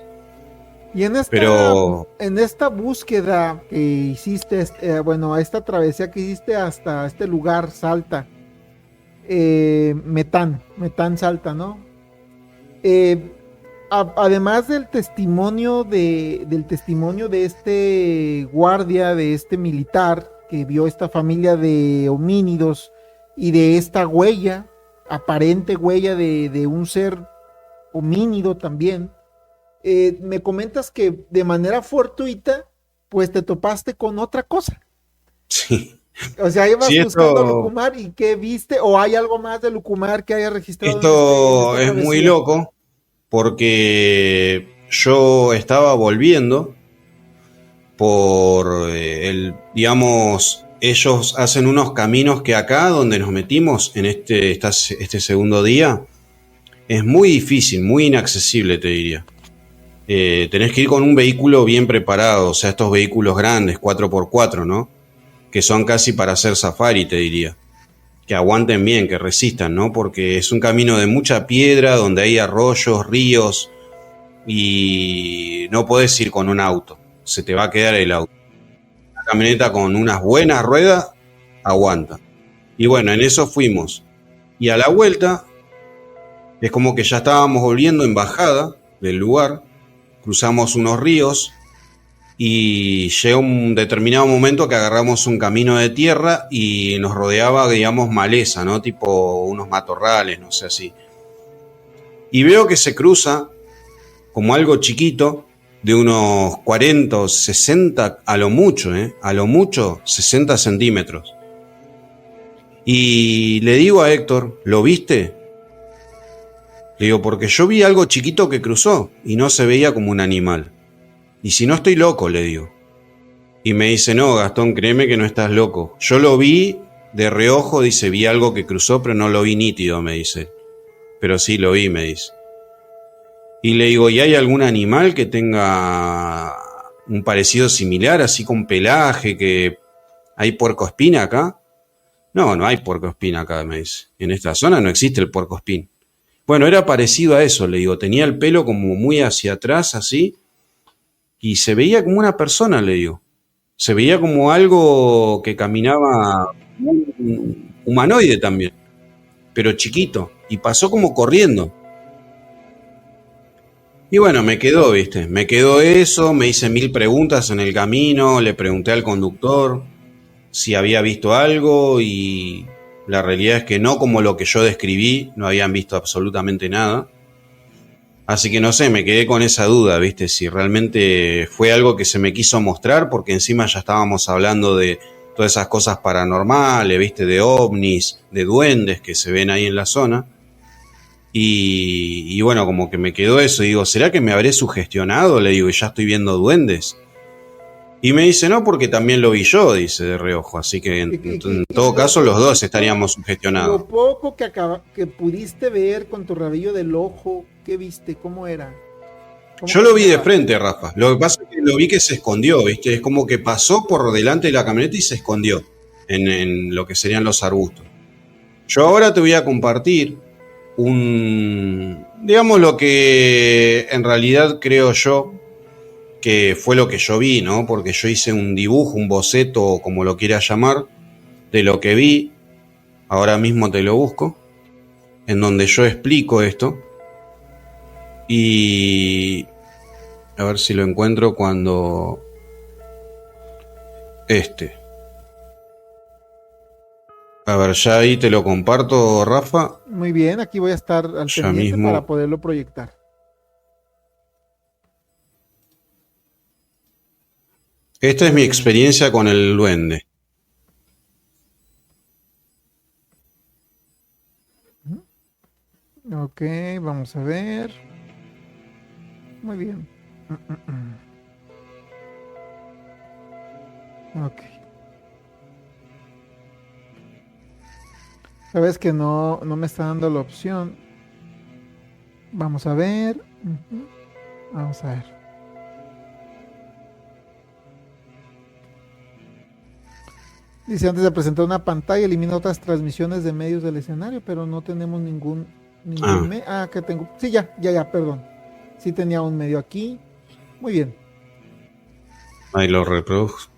Y Pero en esta búsqueda que hiciste, bueno, esta travesía que hiciste hasta este lugar, Salta, Metán Salta, ¿no? Eh, Además del testimonio de este guardia, de este militar que vio esta familia de homínidos y de esta huella, aparente huella de un ser homínido también, me comentas que de manera fortuita, pues te topaste con otra cosa. sí, O sea, ibas sí, buscando a Lucumar y ¿qué viste? ¿O hay algo más de Lucumar que haya registrado en esto esta es muy travesía? loco, porque yo estaba volviendo por digamos, ellos hacen unos caminos que acá donde nos metimos en este segundo día, es muy difícil, muy inaccesible, te diría. Tenés que ir con un vehículo bien preparado, o sea, estos vehículos grandes, 4x4, ¿no? Que son casi para hacer safari, te diría. Que aguanten bien, que resistan, ¿no? Porque es un camino de mucha piedra, donde hay arroyos, ríos, y no podés ir con un auto, se te va a quedar el auto. Una camioneta con unas buenas ruedas aguanta. Y bueno, en eso fuimos. Y a la vuelta, es como que ya estábamos volviendo en bajada del lugar, cruzamos unos ríos y llegó un determinado momento que agarramos un camino de tierra y nos rodeaba, digamos, maleza, ¿no? Tipo unos matorrales, no sé, así. Y veo que se cruza como algo chiquito, de unos 40 o 60, a lo mucho, a lo mucho 60 centímetros. Y le digo a Héctor, ¿lo viste? Le digo, porque yo vi algo chiquito que cruzó y no se veía como un animal. Y si no estoy loco, le digo. Y me dice, no, Gastón, créeme que no estás loco. Yo lo vi de reojo, dice, vi algo que cruzó, pero no lo vi nítido, me dice. Pero sí lo vi, me dice. Y le digo, ¿y hay algún animal que tenga un parecido similar, así con pelaje, que hay puercoespín acá? No, no hay puercoespín acá, me dice. En esta zona no existe el puercoespín. Bueno, era parecido a eso, le digo. Tenía el pelo como muy hacia atrás, así, y se veía como una persona, le digo. Se veía como algo que caminaba, un humanoide también, pero chiquito, y pasó como corriendo. Y bueno, me quedó, ¿viste? Me quedó eso, me hice 1000 preguntas en el camino, le pregunté al conductor si había visto algo y la realidad es que no, como lo que yo describí, no habían visto absolutamente nada. Así que no sé, me quedé con esa duda, ¿viste? Si realmente fue algo que se me quiso mostrar, porque encima ya estábamos hablando de todas esas cosas paranormales, ¿viste? De ovnis, de duendes que se ven ahí en la zona. Y bueno, como que me quedó eso. Y digo, ¿será que me habré sugestionado? Le digo, y ya estoy viendo duendes. Y me dice, no, porque también lo vi yo, dice de reojo. Así que en todo caso los dos estaríamos sugestionados. Lo poco que pudiste ver con tu rabillo del ojo, ¿qué viste? ¿Cómo era? Yo lo vi de frente, Rafa. Lo que pasa es que lo vi que se escondió, ¿viste? Es como que pasó por delante de la camioneta y se escondió en lo que serían los arbustos. Yo ahora te voy a compartir digamos lo que en realidad creo yo que fue lo que yo vi, ¿no? Porque yo hice un dibujo, un boceto, como lo quieras llamar, de lo que vi. Ahora mismo te lo busco, en donde yo explico esto. Y a ver si lo encuentro cuando a ver, ya ahí te lo comparto, Rafa. Muy bien, aquí voy a estar al pendiente mismo para poderlo proyectar. Esta es mi experiencia con el duende. Ok, vamos a ver. Muy bien. Ok. Sabes que no me está dando la opción. Vamos a ver. Vamos a ver. Dice, antes de presentar una pantalla, elimina otras transmisiones de medios del escenario, pero no tenemos ningún que tengo. Sí, ya, perdón. Sí tenía un medio aquí. Muy bien. Ahí lo reprodujo.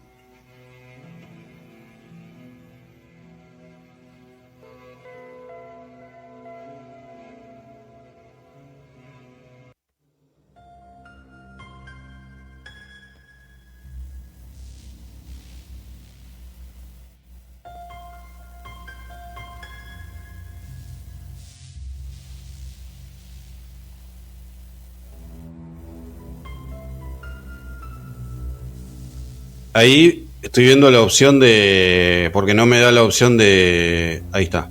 Ahí estoy viendo la opción de... porque no me da la opción de... Ahí está.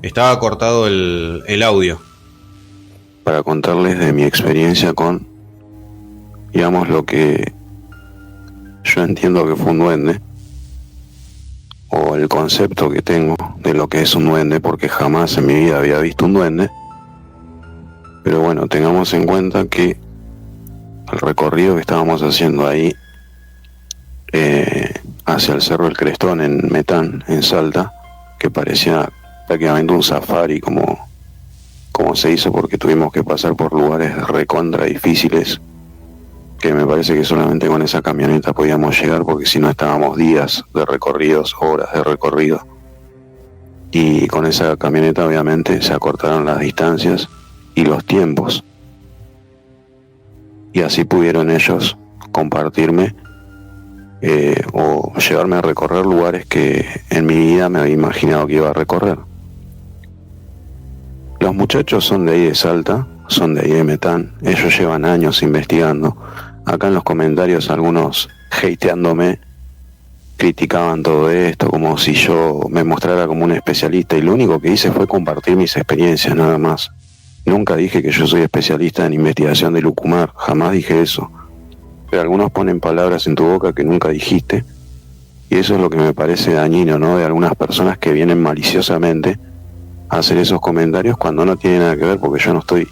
Estaba cortado el audio. Para contarles de mi experiencia con, digamos, lo que yo entiendo que fue un duende, o el concepto que tengo de lo que es un duende, porque jamás en mi vida había visto un duende. Pero bueno, tengamos en cuenta que el recorrido que estábamos haciendo ahí hacia el Cerro del Crestón en Metán, en Salta, que parecía prácticamente un safari como se hizo, porque tuvimos que pasar por lugares recontra difíciles, que me parece que solamente con esa camioneta podíamos llegar, porque si no estábamos días de recorridos, horas de recorrido, y con esa camioneta obviamente se acortaron las distancias y los tiempos, y así pudieron ellos compartirme o llevarme a recorrer lugares que en mi vida me había imaginado que iba a recorrer. Los muchachos son de ahí de Salta, son de ahí de Metán, ellos llevan años investigando. Acá en los comentarios algunos hateándome criticaban todo esto como si yo me mostrara como un especialista, y lo único que hice fue compartir mis experiencias, nada más. Nunca dije que yo soy especialista en investigación del Ucumar, jamás dije eso. Pero algunos ponen palabras en tu boca que nunca dijiste, y eso es lo que me parece dañino, ¿no? De algunas personas que vienen maliciosamente a hacer esos comentarios cuando no tiene nada que ver, porque yo no estoy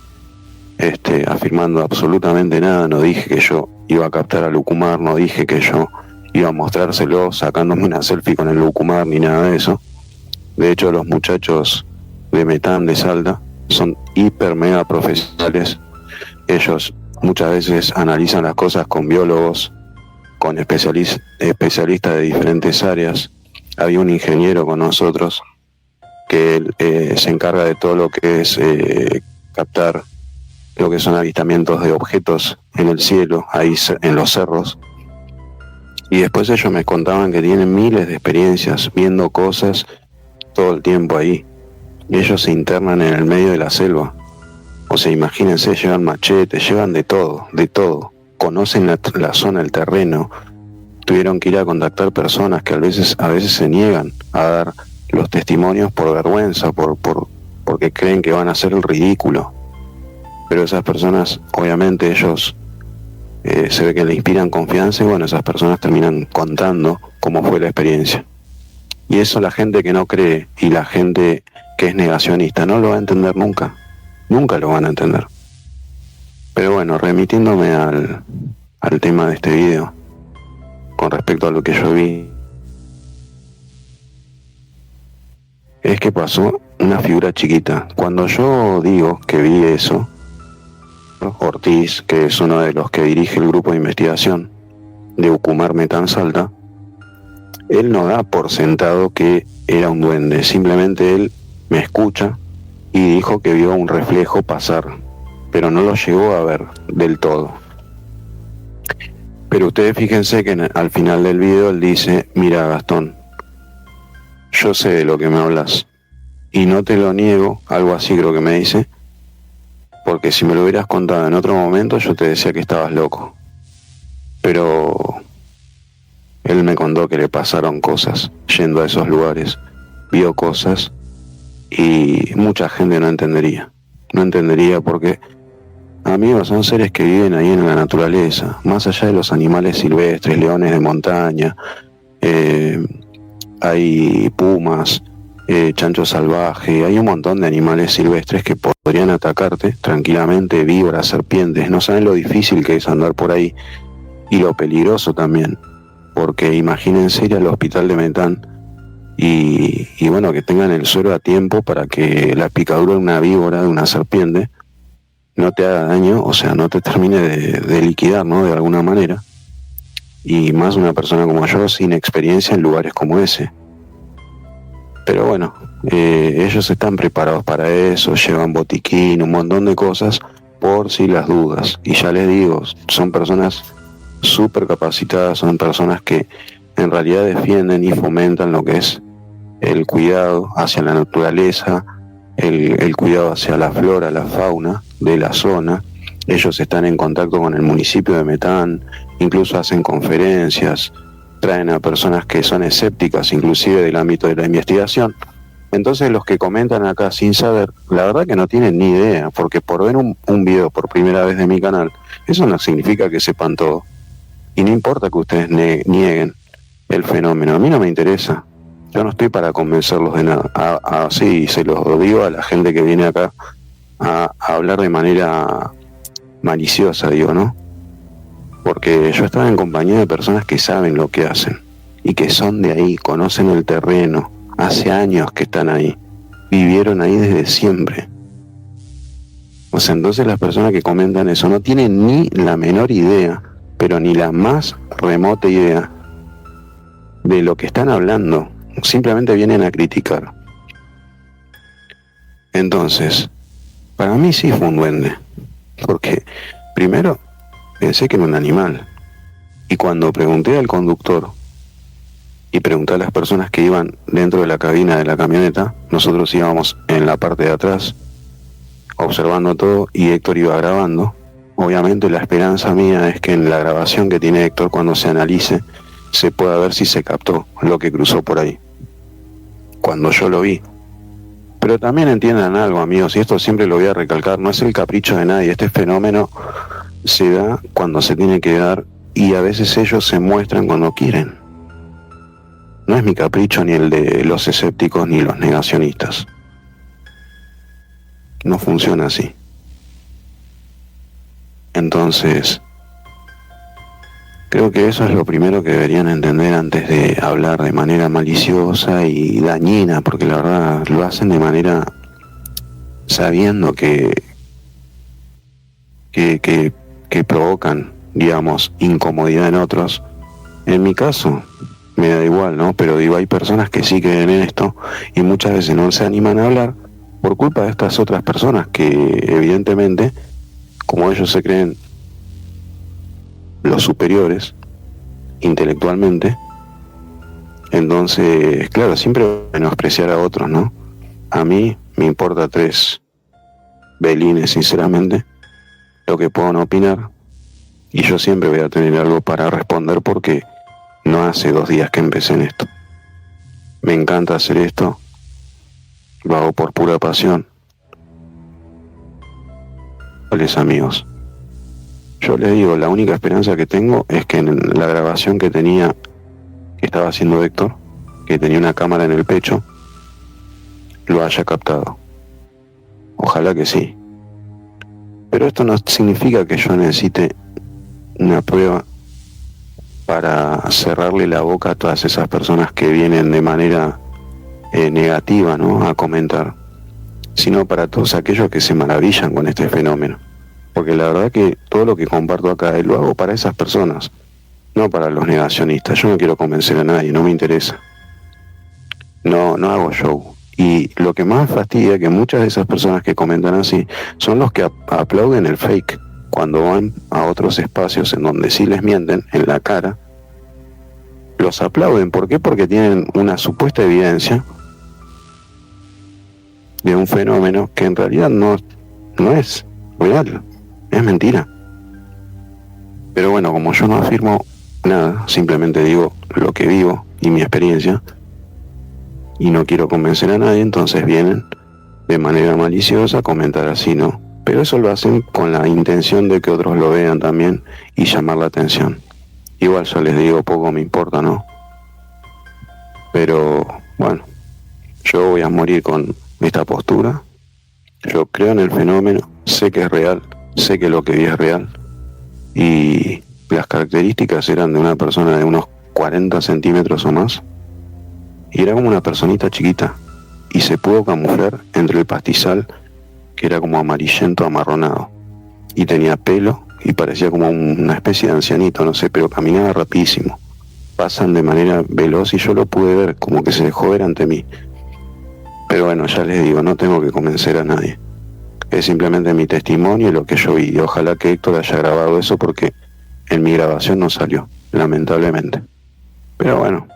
afirmando absolutamente nada. No dije que yo iba a captar al Ucumar, no dije que yo iba a mostrárselo sacándome una selfie con el Ucumar, ni nada de eso. De hecho, los muchachos de Metán, de Salta, son hiper mega profesionales. Ellos muchas veces analizan las cosas con biólogos, con especialistas de diferentes áreas. Había un ingeniero con nosotros que él, se encarga de todo lo que es captar lo que son avistamientos de objetos en el cielo, ahí en los cerros. Y después ellos me contaban que tienen miles de experiencias viendo cosas todo el tiempo ahí. Y ellos se internan en el medio de la selva. O sea, imagínense, llevan machetes, llevan de todo, de todo. Conocen la zona, el terreno. Tuvieron que ir a contactar personas que a veces se niegan a dar los testimonios por vergüenza, porque creen que van a hacer el ridículo. Pero esas personas, obviamente ellos se ve que le inspiran confianza, y bueno, esas personas terminan contando cómo fue la experiencia. Y eso la gente que no cree y la gente que es negacionista no lo va a entender nunca. Nunca lo van a entender. Pero bueno, remitiéndome al tema de este video, con respecto a lo que yo vi, es que pasó una figura chiquita. Cuando yo digo que vi eso, Ortiz, que es uno de los que dirige el grupo de investigación de Ucumar Metán Salta, él no da por sentado que era un duende, simplemente él me escucha y dijo que vio un reflejo pasar, pero no lo llegó a ver del todo. Pero ustedes fíjense que al final del video él dice: mira, Gastón, yo sé de lo que me hablas y no te lo niego, algo así creo que me dice, porque si me lo hubieras contado en otro momento yo te decía que estabas loco. Pero él me contó que le pasaron cosas yendo a esos lugares, vio cosas, y mucha gente no entendería porque, amigos, son seres que viven ahí en la naturaleza, más allá de los animales silvestres, leones de montaña, hay pumas, chancho salvaje, hay un montón de animales silvestres que podrían atacarte tranquilamente, víboras, serpientes. No saben lo difícil que es andar por ahí y lo peligroso también, porque imagínense ir al hospital de Metán y bueno, que tengan el suero a tiempo para que la picadura de una víbora, de una serpiente, no te haga daño, o sea, no te termine de liquidar, ¿no? De alguna manera. Y más una persona como yo, sin experiencia en lugares como ese. Pero bueno, ellos están preparados para eso, llevan botiquín, un montón de cosas por si las dudas. Y ya les digo, son personas súper capacitadas, son personas que en realidad defienden y fomentan lo que es el cuidado hacia la naturaleza, el cuidado hacia la flora, la fauna de la zona. Ellos están en contacto con el municipio de Metán, incluso hacen conferencias, traen a personas que son escépticas, inclusive del ámbito de la investigación. Entonces los que comentan acá sin saber, la verdad que no tienen ni idea, porque por ver un video por primera vez de mi canal, eso no significa que sepan todo. Y no importa que ustedes nieguen el fenómeno, a mí no me interesa. Yo no estoy para convencerlos de nada. Así se los digo a la gente que viene acá a hablar de manera maliciosa, digo, ¿no? Porque yo estaba en compañía de personas que saben lo que hacen y que son de ahí, conocen el terreno, hace años que están ahí, vivieron ahí desde siempre. O sea, entonces las personas que comentan eso no tienen ni la menor idea, pero ni la más remota idea de lo que están hablando. Simplemente vienen a criticar. Entonces, para mí sí fue un duende. Porque primero pensé que era un animal. Y cuando pregunté al conductor y pregunté a las personas que iban dentro de la cabina de la camioneta, nosotros íbamos en la parte de atrás observando todo y Héctor iba grabando. Obviamente la esperanza mía es que en la grabación que tiene Héctor, cuando se analice, se pueda ver si se captó lo que cruzó por ahí cuando yo lo vi. Pero también entiendan algo, amigos, y esto siempre lo voy a recalcar, no es el capricho de nadie. Este fenómeno se da cuando se tiene que dar y a veces ellos se muestran cuando quieren. No es mi capricho ni el de los escépticos ni los negacionistas. No funciona así. Entonces, creo que eso es lo primero que deberían entender antes de hablar de manera maliciosa y dañina, porque la verdad lo hacen de manera sabiendo que provocan, digamos, incomodidad en otros. En mi caso, me da igual, ¿no? Pero digo, hay personas que sí creen en esto y muchas veces no se animan a hablar por culpa de estas otras personas que evidentemente, como ellos se creen los superiores intelectualmente, entonces, claro, siempre menospreciar a otros, ¿no? A mí me importa 3 belines, sinceramente, lo que puedan opinar, y yo siempre voy a tener algo para responder porque no hace 2 días que empecé en esto. Me encanta hacer esto, lo hago por pura pasión. Hola, amigos. Yo les digo, la única esperanza que tengo es que en la grabación que tenía, que estaba haciendo Héctor, que tenía una cámara en el pecho, lo haya captado. Ojalá que sí. Pero esto no significa que yo necesite una prueba para cerrarle la boca a todas esas personas que vienen de manera negativa, ¿no?, a comentar, sino para todos aquellos que se maravillan con este fenómeno. Porque la verdad que todo lo que comparto acá lo hago para esas personas, no para los negacionistas. Yo no quiero convencer a nadie, no me interesa. No hago show. Y lo que más fastidia es que muchas de esas personas que comentan así son los que aplauden el fake cuando van a otros espacios en donde sí les mienten en la cara. Los aplauden. ¿Por qué? Porque tienen una supuesta evidencia de un fenómeno que en realidad no es real, es mentira. Pero bueno, como yo no afirmo nada, simplemente digo lo que vivo y mi experiencia, y no quiero convencer a nadie, entonces vienen de manera maliciosa a comentar así, ¿no? Pero eso lo hacen con la intención de que otros lo vean también y llamar la atención. Igual yo les digo, poco me importa, ¿no? Pero bueno, yo voy a morir con esta postura. Yo creo en el fenómeno, sé que es real, sé que lo que vi es real, y las características eran de una persona de unos 40 centímetros o más, y era como una personita chiquita, y se pudo camuflar entre el pastizal, que era como amarillento amarronado, y tenía pelo, y parecía como una especie de ancianito, no sé, pero caminaba rapidísimo. Pasan de manera veloz y yo lo pude ver, como que se dejó ver ante mí. Pero bueno, ya les digo, no tengo que convencer a nadie. Es simplemente mi testimonio y lo que yo vi. Y ojalá que Héctor haya grabado eso porque en mi grabación no salió, lamentablemente. Pero bueno,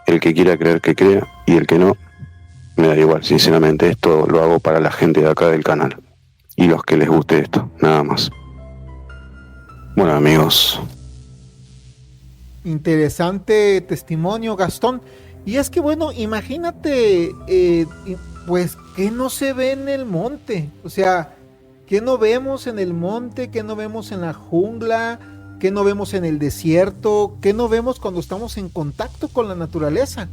el que quiera creer que crea y el que no, me da igual. Sinceramente, esto lo hago para la gente de acá del canal y los que les guste esto, nada más. Bueno, amigos. Interesante testimonio, Gastón. Y es que bueno, imagínate, pues, ¿qué no se ve en el monte? O sea, ¿qué no vemos en el monte? ¿Qué no vemos en la jungla? ¿Qué no vemos en el desierto? ¿Qué no vemos cuando estamos en contacto con la naturaleza?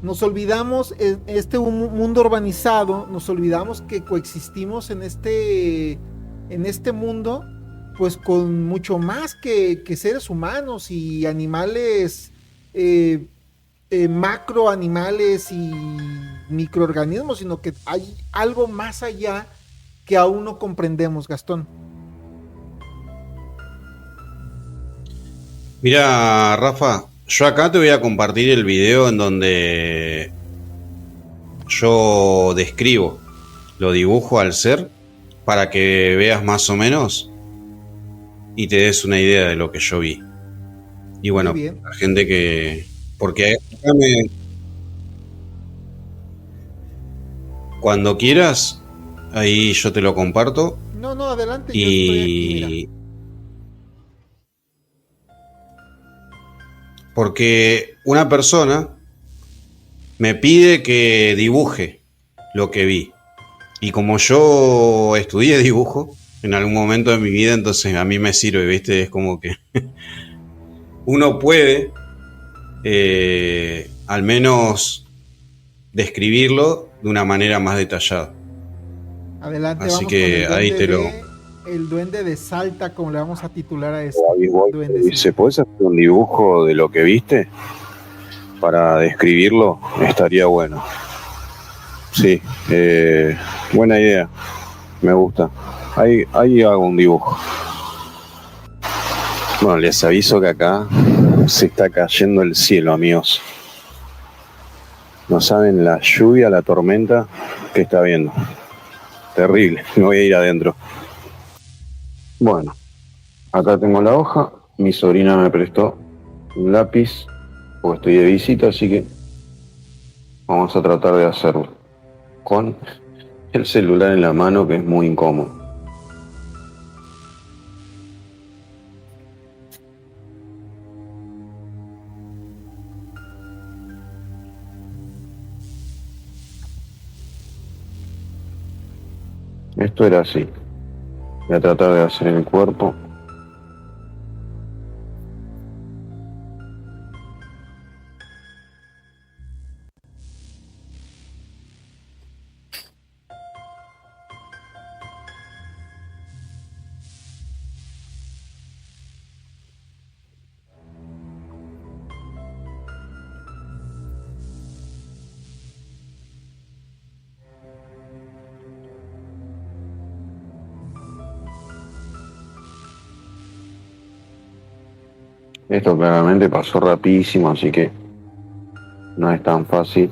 Nos olvidamos en este mundo urbanizado, nos olvidamos que coexistimos en este mundo, pues con mucho más que seres humanos y animales, eh, macroanimales y microorganismos, sino que hay algo más allá que aún no comprendemos, Gastón. Mira, Rafa, yo acá te voy a compartir el video en donde yo describo, lo dibujo al ser, para que veas más o menos y te des una idea de lo que yo vi. Y Muy bueno, bien. la gente que... Porque cuando quieras, ahí yo te lo comparto. No, no, adelante, yo estoy aquí, mira. Y... Porque una persona me pide que dibuje lo que vi. Y como yo estudié dibujo en algún momento de mi vida, entonces a mí me sirve, ¿viste? Es como que uno puede al menos describirlo de una manera más detallada. Adelante, Así vamos que con ahí te lo... el duende de Salta, como le vamos a titular a este Igual, ¿se puede hacer un dibujo de lo que viste? Para describirlo, estaría bueno. Sí, buena idea, me gusta. Ahí hago un dibujo. Bueno, les aviso que acá se está cayendo el cielo, amigos. No saben la lluvia, la tormenta que está viendo. Terrible, me voy a ir adentro. Bueno, acá tengo la hoja. Mi sobrina me prestó un lápiz, porque estoy de visita, así que vamos a tratar de hacerlo con el celular en la mano, que es muy incómodo. Esto era así. Voy a tratar de hacer el cuerpo. Esto claramente pasó rapidísimo, así que no es tan fácil.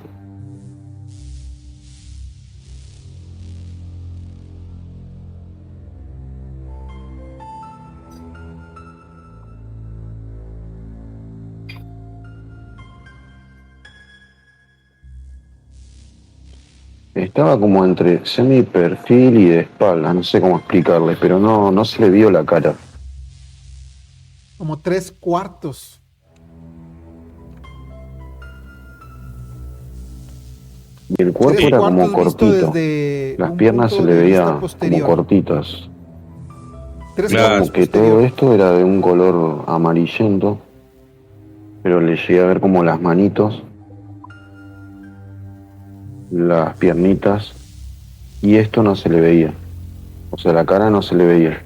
Estaba como entre semi-perfil y de espalda, no sé cómo explicarle, pero no se le vio la cara. Como 3/4. Y el cuerpo era como cortito. Las piernas se le veía como cortitas. Claro. Como que todo esto era de un color amarillento, pero le llegué a ver como las manitos, las piernitas, y esto no se le veía. O sea, la cara no se le veía.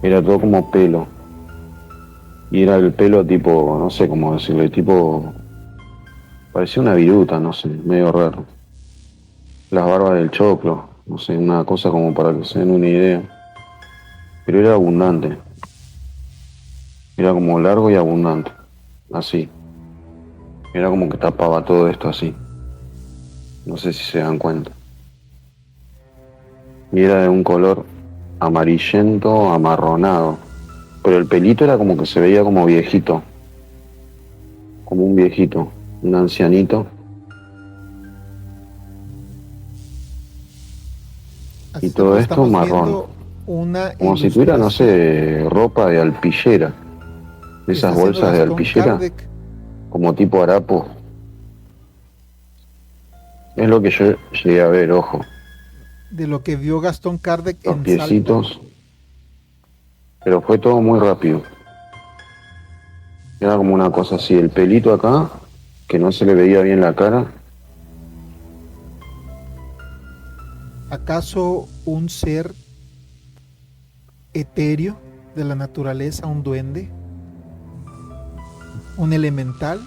Era todo como pelo. Y era el pelo tipo, no sé cómo decirle, tipo... parecía una viruta, no sé, medio raro. Las barbas del choclo, no sé, una cosa como para que se den una idea. Pero era abundante. Era como largo y abundante. Así. Era como que tapaba todo esto así. No sé si se dan cuenta. Y era de un color amarillento, amarronado. Pero el pelito era como que se veía como viejito. Como un viejito, un ancianito. Así Y todo esto marrón. Como si tuviera, no sé, ropa de alpillera. Esas bolsas de alpillera. Kardec. Como tipo harapo. Es lo que yo llegué a ver, ojo. De lo que vio Gastón Kardec Los en piecitos. Salta. Pero fue todo muy rápido. Era como una cosa así, el pelito acá que no se le veía bien la cara. ¿Acaso un ser etéreo de la naturaleza, un duende? ¿Un elemental?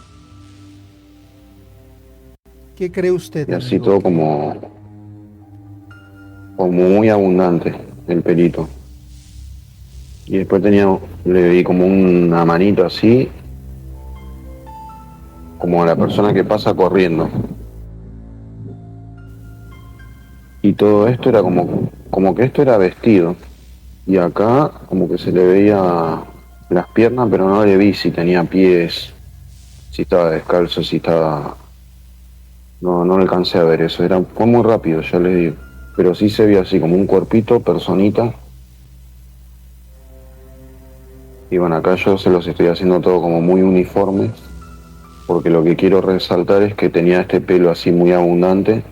¿Qué cree usted, Y así amigo? todo como muy abundante el pelito. Y después le vi como una manito así, como a la persona que pasa corriendo. Y todo esto era como que esto era vestido. Y acá como que se le veía las piernas, pero no le vi si tenía pies, si estaba descalzo, si estaba... No le alcancé a ver eso, fue muy rápido, ya les digo. Pero sí se vio así como un cuerpito, personita. Y bueno, acá yo se los estoy haciendo todo como muy uniforme, porque lo que quiero resaltar es que tenía este pelo así muy abundante,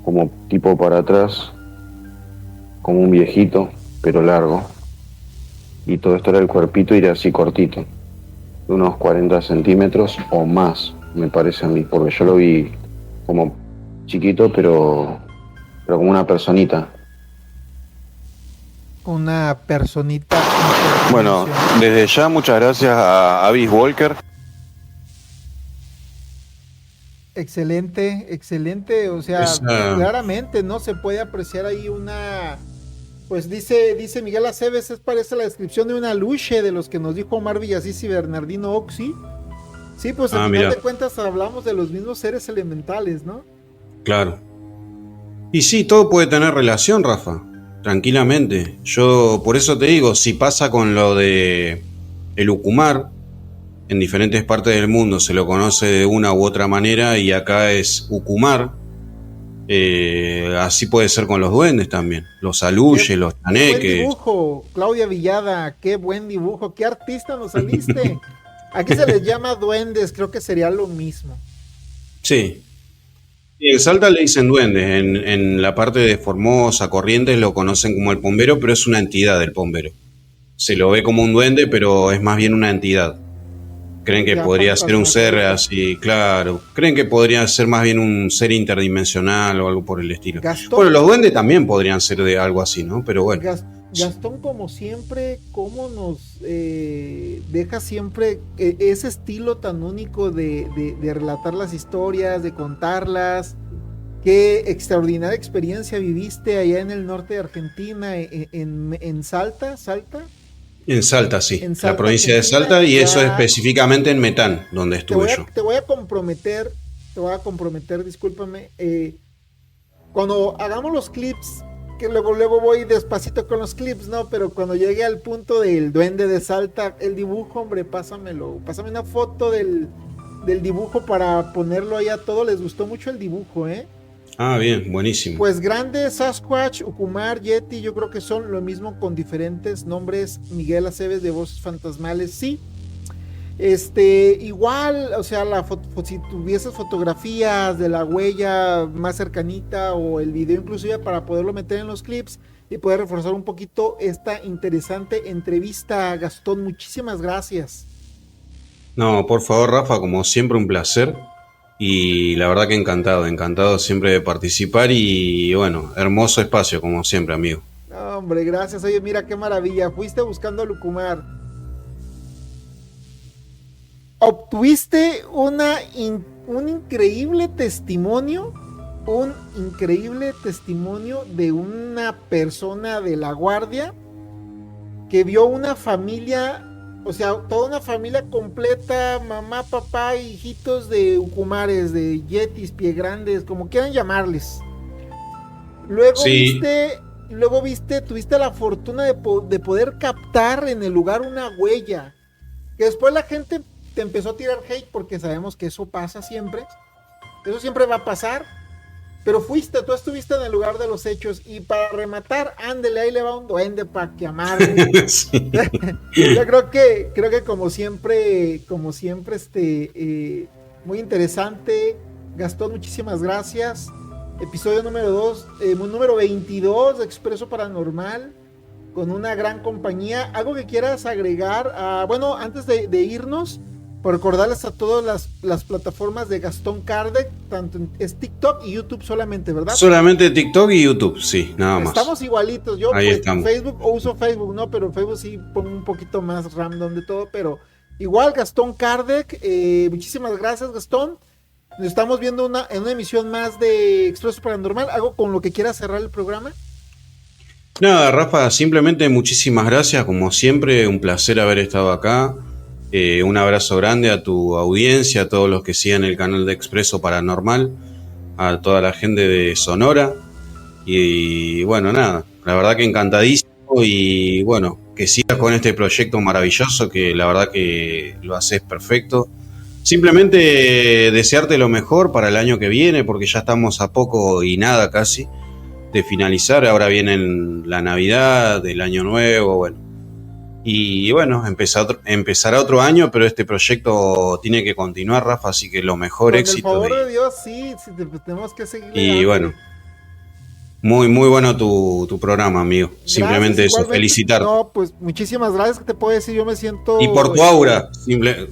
como tipo para atrás, como un viejito, pero largo. Y todo esto era el cuerpito y era así cortito, de unos 40 centímetros o más, me parece a mí, porque yo lo vi como chiquito, pero como una personita. Una personita. Bueno, desde ya muchas gracias a Avis Walker. Excelente, excelente. O sea, claramente, ¿no? Se puede apreciar ahí una. Pues dice Miguel Aceves, parece la descripción de una luche de los que nos dijo Omar Villasís y Bernardino Oxy. Sí, pues al final de cuentas hablamos de los mismos seres elementales, ¿no? Claro. Y sí, todo puede tener relación, Rafa. Tranquilamente. Yo por eso te digo, si pasa con lo de el Ucumar, en diferentes partes del mundo se lo conoce de una u otra manera y acá es Ucumar. Así puede ser con los duendes también, los aluches, los chaneques. Qué buen dibujo, Claudia Villada, qué buen dibujo, qué artista nos saliste. Aquí se les llama duendes, creo que sería lo mismo. Sí. Y en Salta le dicen duendes, en la parte de Formosa, Corrientes lo conocen como el pombero, pero es una entidad del pombero. Se lo ve como un duende, pero es más bien una entidad. Creen que podría ser un ser así, claro. Creen que podría ser más bien un ser interdimensional o algo por el estilo. Bueno, los duendes también podrían ser de algo así, ¿no? Pero bueno. Gastón, como siempre, cómo nos deja siempre ese estilo tan único de relatar las historias, de contarlas. Qué extraordinaria experiencia viviste allá en el norte de Argentina, en Salta. En Salta, sí. En Salta, la provincia de Salta, y eso específicamente en Metán, donde estuve yo. Te voy a comprometer, discúlpame, cuando hagamos los clips, que luego voy despacito con los clips, ¿no? Pero cuando llegue al punto del duende de Salta, el dibujo, hombre, pásame una foto del dibujo para ponerlo ahí a todo. Les gustó mucho el dibujo, ¿eh? Ah, bien, buenísimo. Pues grande, Sasquatch, Ucumar, Yeti, yo creo que son lo mismo con diferentes nombres. Miguel Aceves de Voces Fantasmales, sí. Igual, o sea, si tuvieses fotografías de la huella más cercanita o el video inclusive para poderlo meter en los clips y poder reforzar un poquito esta interesante entrevista, Gastón, muchísimas gracias. No, por favor, Rafa, como siempre un placer. Y la verdad que encantado siempre de participar y bueno, hermoso espacio como siempre, amigo. No, hombre, gracias. Oye, mira qué maravilla, fuiste buscando a Lucumar. Obtuviste un increíble testimonio, de una persona de La Guardia que vio una familia. O sea, toda una familia completa, mamá, papá, hijitos de ucumares, de yetis, pie grandes, como quieran llamarles. Luego tuviste la fortuna de poder captar en el lugar una huella. Que después la gente te empezó a tirar hate porque sabemos que eso pasa siempre. Eso siempre va a pasar. Pero tú estuviste en el lugar de los hechos y para rematar, ándele, ahí le va un duende para que amarle. Sí. Yo creo que como siempre, muy interesante. Gastón, muchísimas gracias. Episodio número 22 de Expreso Paranormal, con una gran compañía. ¿Algo que quieras agregar? Bueno, antes de irnos, Por recordarles a todas las plataformas de Gastón Kardec, tanto es TikTok y YouTube solamente, ¿verdad? Solamente TikTok y YouTube, sí, nada más. Estamos igualitos, yo Ahí pues estamos. Facebook, uso Facebook, ¿no? Pero Facebook sí pongo un poquito más random de todo, pero igual Gastón Kardec, muchísimas gracias Gastón. Nos estamos viendo en una emisión más de Expreso Paranormal. ¿Algo con lo que quieras cerrar el programa? Nada, Rafa, simplemente muchísimas gracias, como siempre, un placer haber estado acá. Un abrazo grande a tu audiencia, a todos los que sigan el canal de Expreso Paranormal, a toda la gente de Sonora. Y bueno, nada, la verdad que encantadísimo y bueno, que sigas con este proyecto maravilloso que la verdad que lo haces perfecto. Simplemente desearte lo mejor para el año que viene, porque ya estamos a poco y nada casi de finalizar. Ahora viene la Navidad, el Año Nuevo, bueno. Y bueno, empezará otro año, pero este proyecto tiene que continuar, Rafa, así que lo mejor Con éxito. el favor de Dios, sí, tenemos que seguir. Y bueno, muy, muy bueno tu programa, amigo. Gracias, simplemente eso, igualmente. felicitarte. No, pues muchísimas gracias, que te puedo decir, yo me siento... Y por tu aura,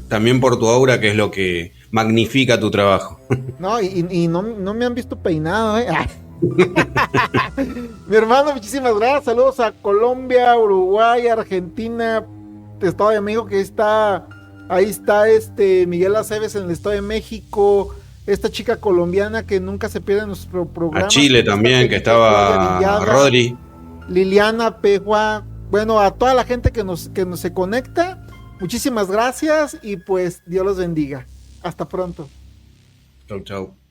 también por tu aura, que es lo que magnifica tu trabajo. No, y no me han visto peinado, ¿eh? Mi hermano, muchísimas gracias. Saludos a Colombia, Uruguay, Argentina, Estado de México, que ahí está Miguel Aceves en el Estado de México, esta chica colombiana que nunca se pierde en nuestro programa. A Chile también, que estaba Rodri. Liliana Pejua, bueno, a toda la gente que nos se conecta, muchísimas gracias y pues Dios los bendiga. Hasta pronto. Chau, chau.